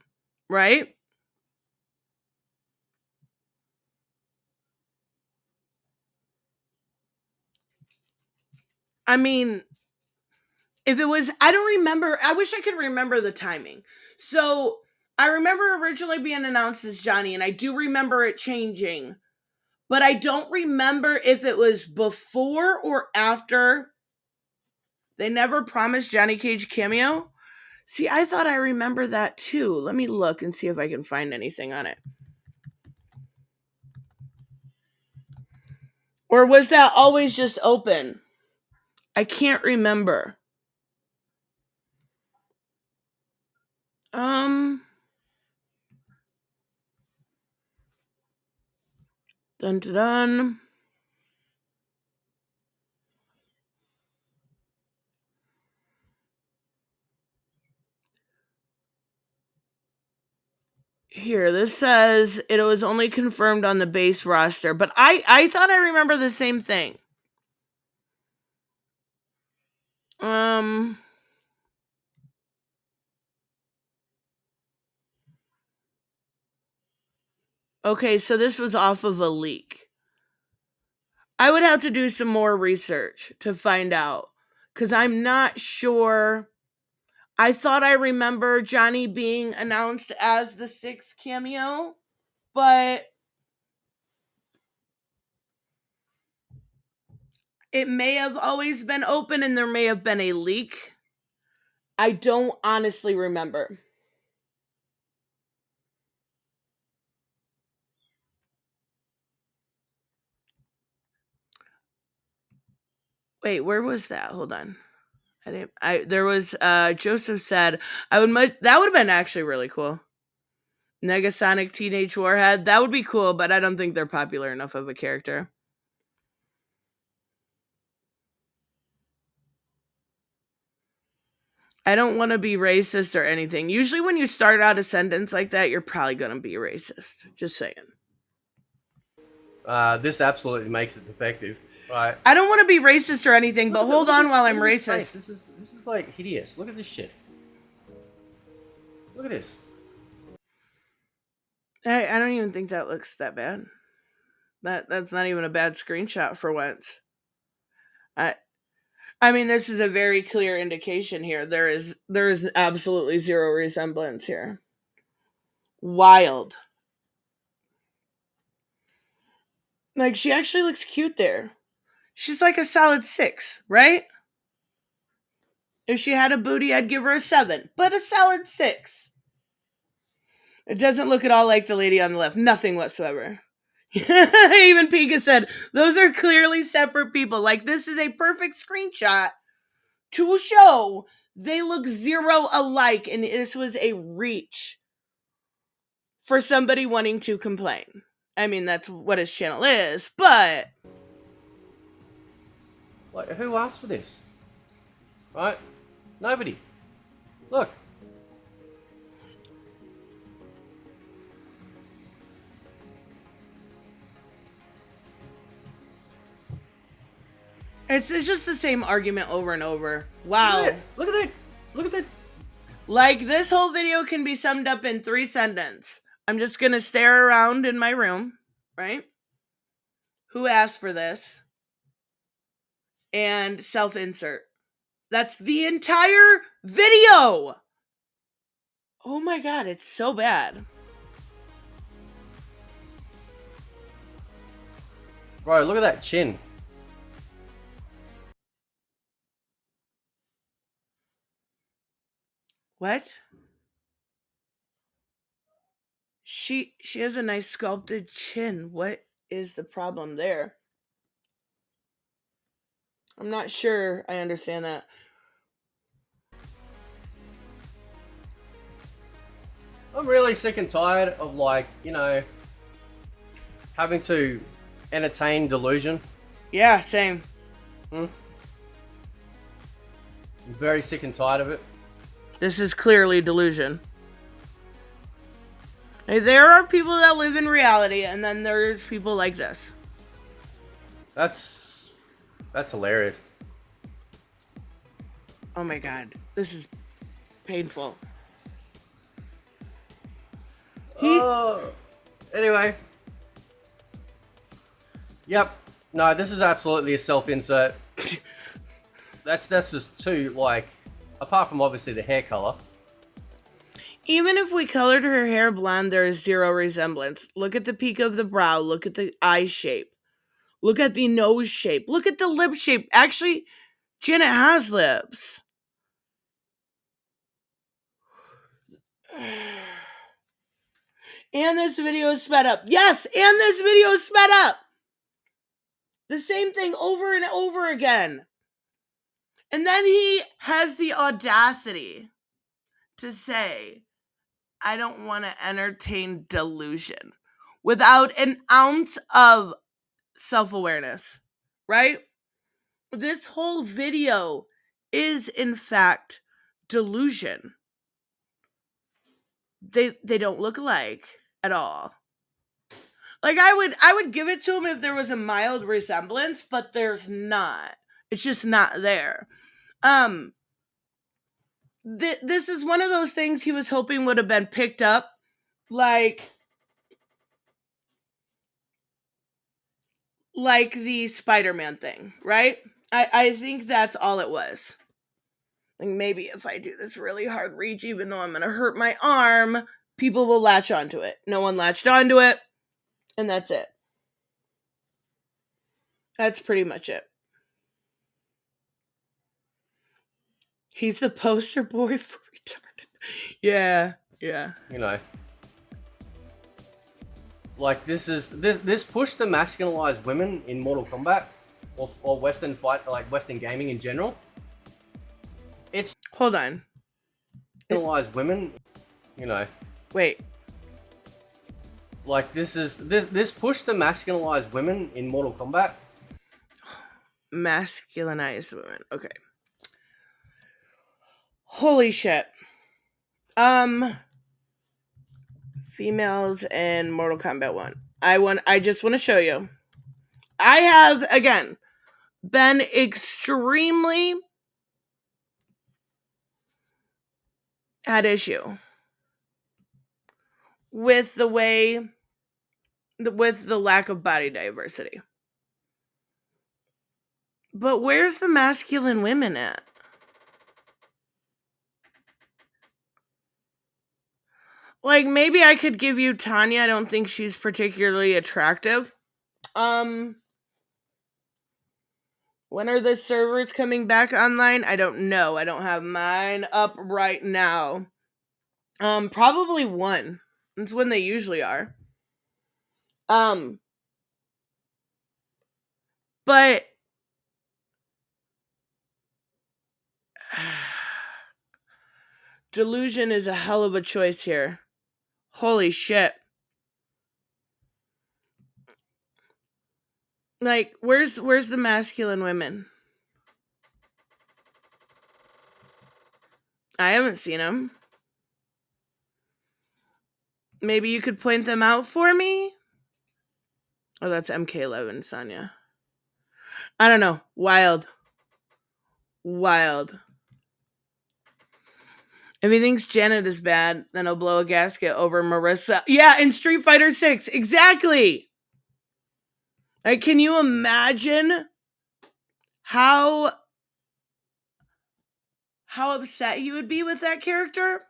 right? I mean, if it was, I don't remember, I wish I could remember the timing. So, I remember originally being announced as Johnny, and I do remember it changing, but I don't remember if it was before or after they never promised Johnny Cage cameo. See, I thought I remember that too. Let me look and see if I can find anything on it. Or was that always just open? I can't remember. Dun dun dun. Here, this says it was only confirmed on the base roster, but I thought I remember the same thing. Um. Okay, so this was off of a leak. I would have to do some more research to find out because I'm not sure. I thought I remember Johnny being announced as the 6th cameo, but it may have always been open and there may have been a leak. I don't honestly remember. Wait, where was that? Hold on. There was Joseph said that would have been actually really cool. Negasonic Teenage Warhead, that would be cool, but I don't think they're popular enough of a character. I don't want to be racist or anything. Usually when you start out a sentence like that, you're probably going to be racist. Just saying. This absolutely makes it defective. Right. I don't want to be racist or anything, but hold on while I'm racist. This is like hideous. Look at this shit. Look at this. I don't even think that looks that bad. That's not even a bad screenshot for once. I mean, this is a very clear indication here. There is absolutely zero resemblance here. Wild. Like, she actually looks cute there. She's like a solid 6, right? If she had a booty, I'd give her a 7, but a solid 6. It doesn't look at all like the lady on the left. Nothing whatsoever. Even Pika said, those are clearly separate people. Like, this is a perfect screenshot to show they look zero alike, and this was a reach for somebody wanting to complain. I mean, that's what his channel is, but... Like, who asked for this? Right? Nobody. Look. It's just the same argument over and over. Wow. Look at that. Look at that. Like, this whole video can be summed up in 3 sentences. I'm just gonna stare around in my room, right? Who asked for this? And self-insert. That's the entire video! Oh my god, it's so bad. Bro, look at that chin. What? She has a nice sculpted chin. What is the problem there? I'm not sure I understand that. I'm really sick and tired of, like, you know, having to entertain delusion. Yeah, same. I'm very sick and tired of it. This is clearly delusion. Hey, there are people that live in reality, and then there's people like this. That's hilarious. Oh my god, this is painful. Anyway. Yep. No, this is absolutely a self-insert. That's just too, like, apart from obviously the hair color. Even if we colored her hair blonde, there is zero resemblance. Look at the peak of the brow. Look at the eye shape. Look at the nose shape. Look at the lip shape. Actually, Janet has lips. And this video is sped up. Yes, and this video is sped up. The same thing over and over again. And then he has the audacity to say, I don't want to entertain delusion without an ounce of self-awareness, right? This whole video is, in fact, delusion. They don't look alike at all. Like, I would give it to him if there was a mild resemblance, but there's not. It's just not there. Um, this is one of those things he was hoping would have been picked up, like the Spider-Man thing, right? I think that's all it was. Like, maybe if I do this really hard reach, even though I'm gonna hurt my arm, people will latch onto it. No one latched onto it, and that's it. That's pretty much it. He's the poster boy for retarded. Yeah. You know, like this push to masculinize women in Mortal Kombat or Western Western gaming in general. It's Hold on. masculinize women. You know, Wait. like this push to masculinize women in Mortal Kombat. Masculinize women. Okay. Holy shit. Females in Mortal Kombat 1. I just want to show you. I have, again, been extremely at issue with the lack of body diversity. But where's the masculine women at? Like, maybe I could give you Tanya. I don't think she's particularly attractive. When are the servers coming back online? I don't know. I don't have mine up right now. Probably 1. That's when they usually are. But delusion is a hell of a choice here. Holy shit. Like, where's the masculine women? I haven't seen them. Maybe you could point them out for me? Oh, that's MK11, Sonya. I don't know. Wild. If he thinks Janet is bad, then he'll blow a gasket over Marissa. Yeah, in Street Fighter 6. Exactly. Like, can you imagine how upset he would be with that character?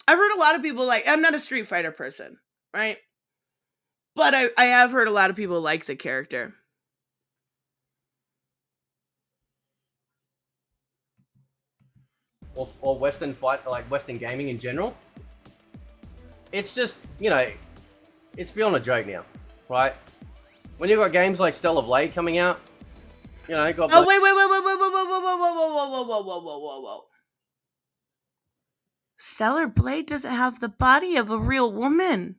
I've heard a lot of people I'm not a Street Fighter person, right? But I have heard a lot of people like the character. Or Western Western gaming in general. It's just, you know, it's beyond a joke now, right? When you've got games like Stellar Blade coming out, you know, got. Oh, whoa. Stellar Blade doesn't have the body of a real woman.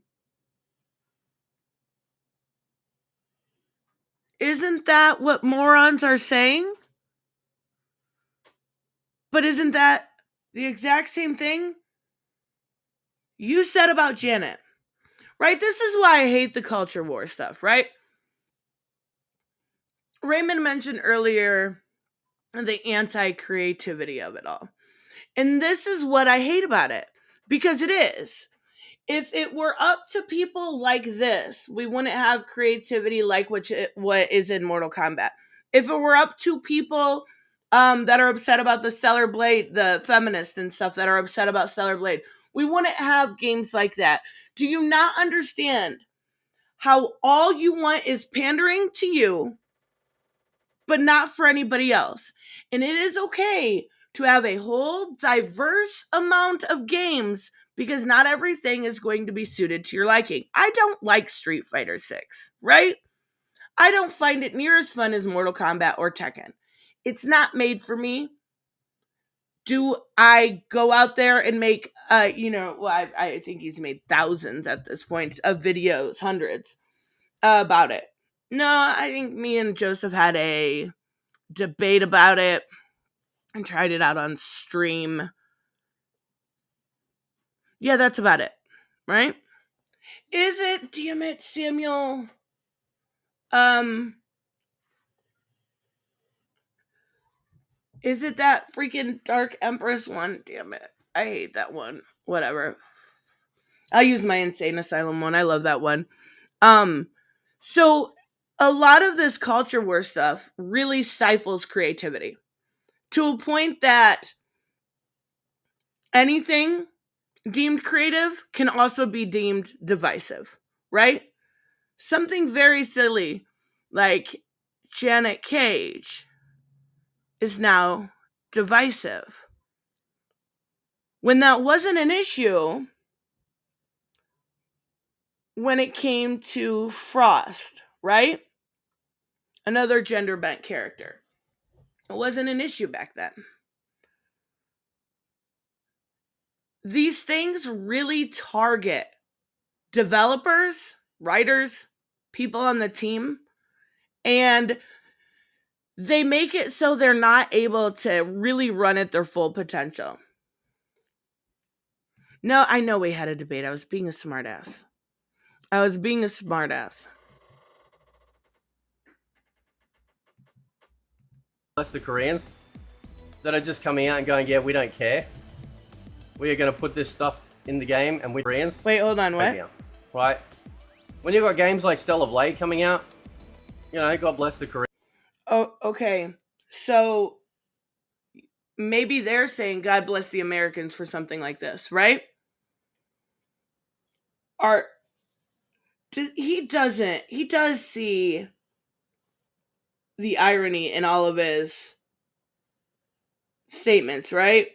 Isn't that what morons are saying? But isn't that the exact same thing you said about Janet? Right? This is why I hate the culture war stuff, right? Raymond mentioned earlier the anti-creativity of it all. And this is what I hate about it. Because it is. If it were up to people like this, we wouldn't have creativity like what is in Mortal Kombat. If it were up to people that are upset about the Stellar Blade, the feminists and stuff that are upset about Stellar Blade, we wouldn't have games like that. Do you not understand how all you want is pandering to you, but not for anybody else? And it is okay to have a whole diverse amount of games because not everything is going to be suited to your liking. I don't like Street Fighter 6, right? I don't find it near as fun as Mortal Kombat or Tekken. It's not made for me. Do I go out there and make, I think he's made thousands at this point of videos, hundreds, about it. No, I think me and Joseph had a debate about it and tried it out on stream. Yeah, that's about it, right? Is it? Damn it, Samuel. Is it that freaking Dark Empress one? Damn it. I hate that one. Whatever. I'll use my Insane Asylum one. I love that one. So a lot of this culture war stuff really stifles creativity to a point that anything deemed creative can also be deemed divisive, right? Something very silly like Janet Cage is now divisive. When that wasn't an issue when it came to Frost, right? Another gender bent character. It wasn't an issue back then. These things really target developers, writers, people on the team, and they make it so they're not able to really run at their full potential. No, I know we had a debate. I was being a smartass. Bless the Koreans that are just coming out and going, yeah, we don't care. We are going to put this stuff in the game, and we Koreans. Wait, hold on, what? Right? When you've got games like Stellar Blade coming out, you know, God bless the Koreans. Oh, okay. So maybe they're saying God bless the Americans for something like this, right? He does see the irony in all of his statements, right?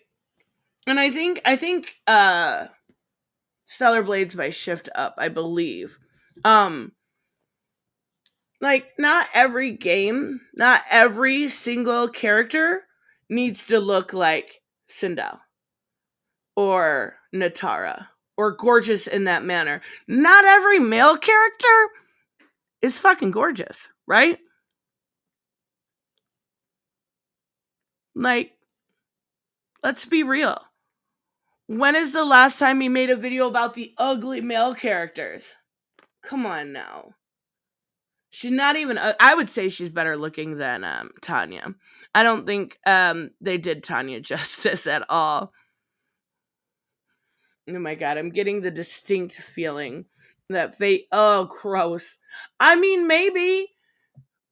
And I think Stellar Blades by Shift Up, I believe. Like, not every game, not every single character needs to look like Sindel or Natara or gorgeous in that manner. Not every male character is fucking gorgeous, right? Like, let's be real. When is the last time he made a video about the ugly male characters? Come on now. She's not even, I would say she's better looking than Tanya. I don't think they did Tanya justice at all. Oh my god, I'm getting the distinct feeling that oh, gross. I mean, maybe,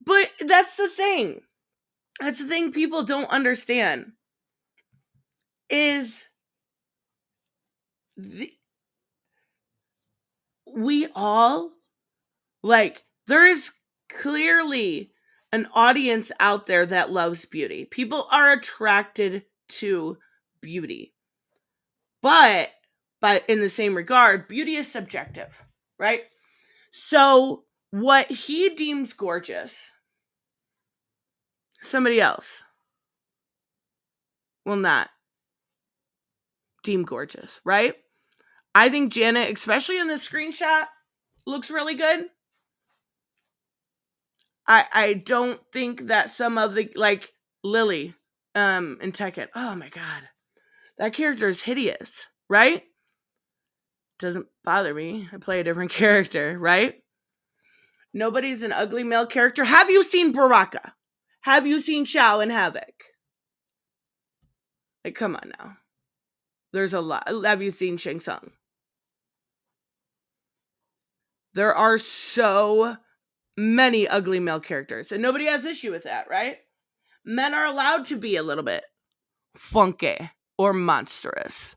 but that's the thing. That's the thing people don't understand. Is we all, like, there is clearly an audience out there that loves beauty. People are attracted to beauty. But in the same regard, beauty is subjective, right? So what he deems gorgeous, somebody else will not deem gorgeous, right? I think Janet, especially in the screenshot, looks really good. I don't think that some of the, like, Lily in Tekken, oh my god, that character is hideous, right? Doesn't bother me. I play a different character, right? Nobody's an ugly male character. Have you seen Baraka? Have you seen Shao and Havoc? Like, come on now. There's a lot. Have you seen Shang Tsung? There are so many ugly male characters, and nobody has issue with that, right? Men are allowed to be a little bit funky or monstrous.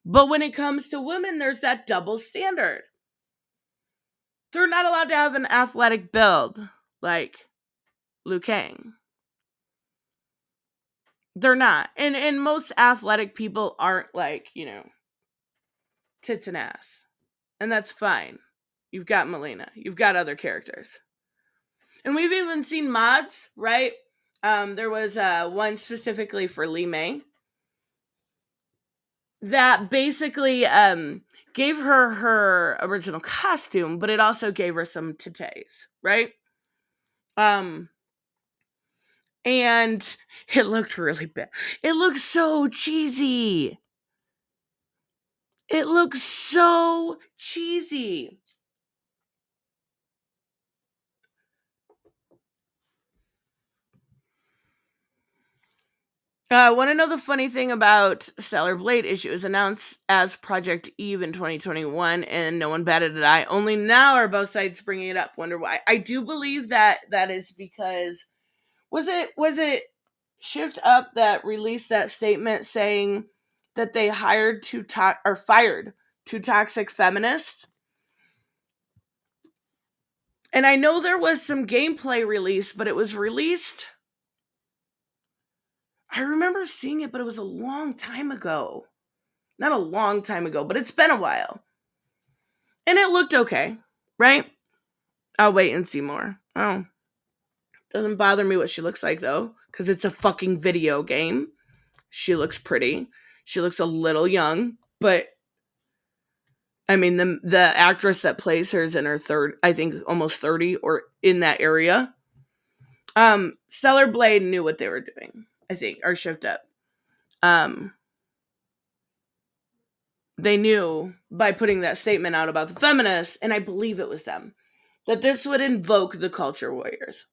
But when it comes to women, there's that double standard. They're not allowed to have an athletic build like Liu Kang. They're not. And most athletic people aren't, like, you know, tits and ass. And that's fine. You've got Melina. You've got other characters. And we've even seen mods, right? There was one specifically for Li Mei that basically gave her original costume, but it also gave her some titties, right? And it looked really bad. It looked so cheesy. It looks so cheesy. Want to know the funny thing about Stellar Blade issue? It was announced as Project Eve in 2021, and no one batted an eye. Only now are both sides bringing it up. Wonder why? I do believe that is because was it Shift Up that released that statement saying that they fired two toxic feminists. And I know there was some gameplay released, but it was released. I remember seeing it, but it was a long time ago. Not a long time ago, but it's been a while. And it looked okay, right? I'll wait and see more. Oh. Doesn't bother me what she looks like, though, because it's a fucking video game. She looks pretty. She looks a little young, but I mean, the actress that plays her is in her I think almost 30 or in that area. Stellar Blade knew what they were doing, I think, or Shift Up. They knew by putting that statement out about the feminists, and I believe it was them, that this would invoke the culture warriors.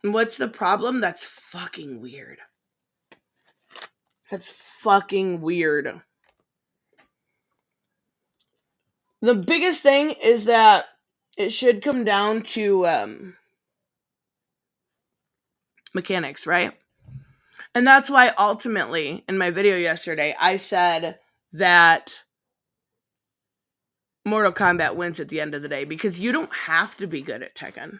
And what's the problem? That's fucking weird. That's fucking weird. The biggest thing is that it should come down to mechanics, right? And that's why ultimately, in my video yesterday, I said that Mortal Kombat wins at the end of the day, because you don't have to be good at Tekken.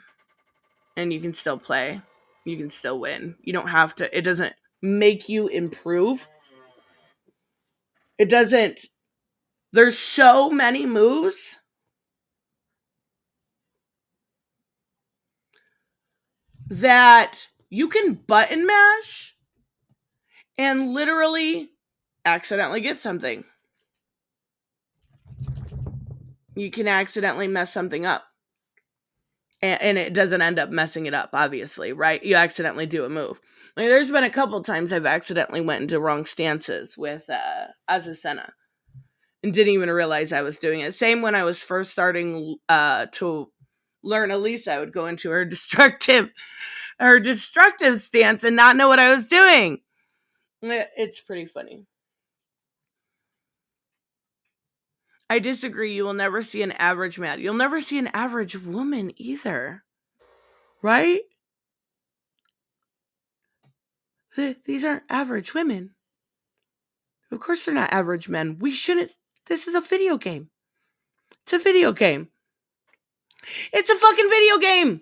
And you can still play. You can still win. You don't have to. It doesn't make you improve. It doesn't. There's so many moves that you can button mash and literally accidentally get something. You can accidentally mess something up. And it doesn't end up messing it up, obviously, right? You accidentally do a move. Like, there's been a couple times I've accidentally went into wrong stances with Azucena and didn't even realize I was doing it. Same when I was first starting to learn Elisa, I would go into her destructive stance and not know what I was doing. It's pretty funny. I disagree. You will never see an average man. You'll never see an average woman either. Right? These aren't average women. Of course they're not average men. We shouldn't. This is a video game. It's a video game. It's a fucking video game.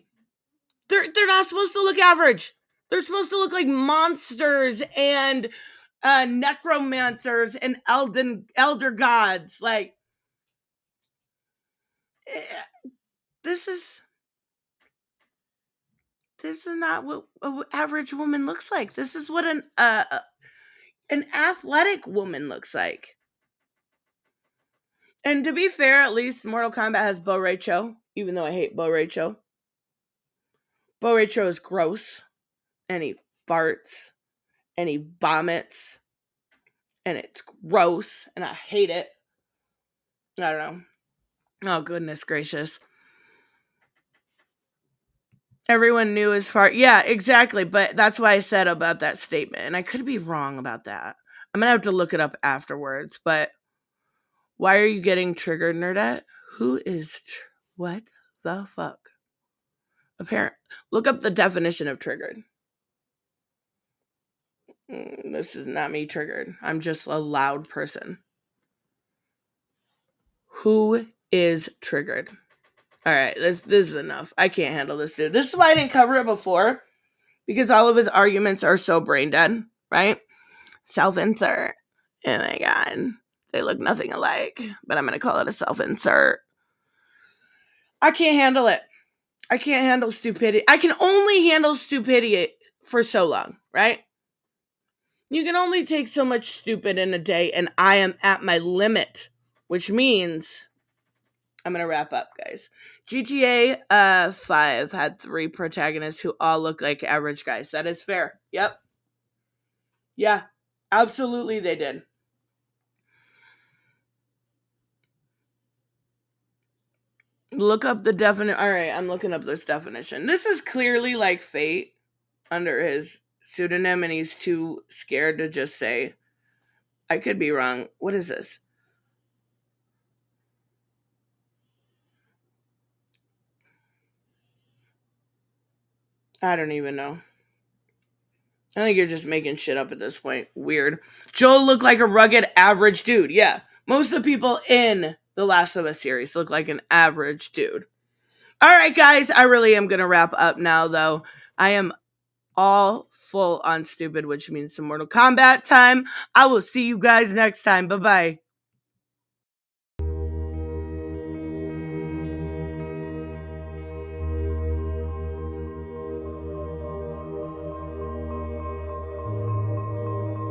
They're not supposed to look average. They're supposed to look like monsters and necromancers and elder gods. Like, this is not what an average woman looks like. This is what an athletic woman looks like. And to be fair, at least Mortal Kombat has Bo Ray Cho, even though I hate Bo Ray Cho. Bo Ray Cho is gross, and he farts, and he vomits, and it's gross, and I hate it. I don't know. Oh, goodness gracious. Everyone knew as far... Yeah, exactly, but that's why I said about that statement, and I could be wrong about that. I'm going to have to look it up afterwards, but why are you getting triggered, Nerdette? Who is... What the fuck? Look up the definition of triggered. This is not me triggered. I'm just a loud person. Who is triggered? All right, this is enough. I can't handle this dude. This is why I didn't cover it before, because all of his arguments are so brain dead, right? Self-insert. Oh my god. They look nothing alike, but I'm going to call it a self-insert. I can't handle it. I can't handle stupidity. I can only handle stupidity for so long, right? You can only take so much stupid in a day, and I am at my limit, which means I'm going to wrap up, guys. GTA 5 had 3 protagonists who all look like average guys. That is fair. Yep. Yeah, absolutely they did. Look up the definition. All right, I'm looking up this definition. This is clearly like Fate. under his pseudonym and he's too scared to just say. I could be wrong. What is this? I don't even know. I think you're just making shit up at this point. Weird. Joel looked like a rugged average dude. Yeah. Most of the people in the Last of Us series look like an average dude. All right, guys. I really am going to wrap up now, though. I am all full on stupid, which means some Mortal Kombat time. I will see you guys next time. Bye-bye.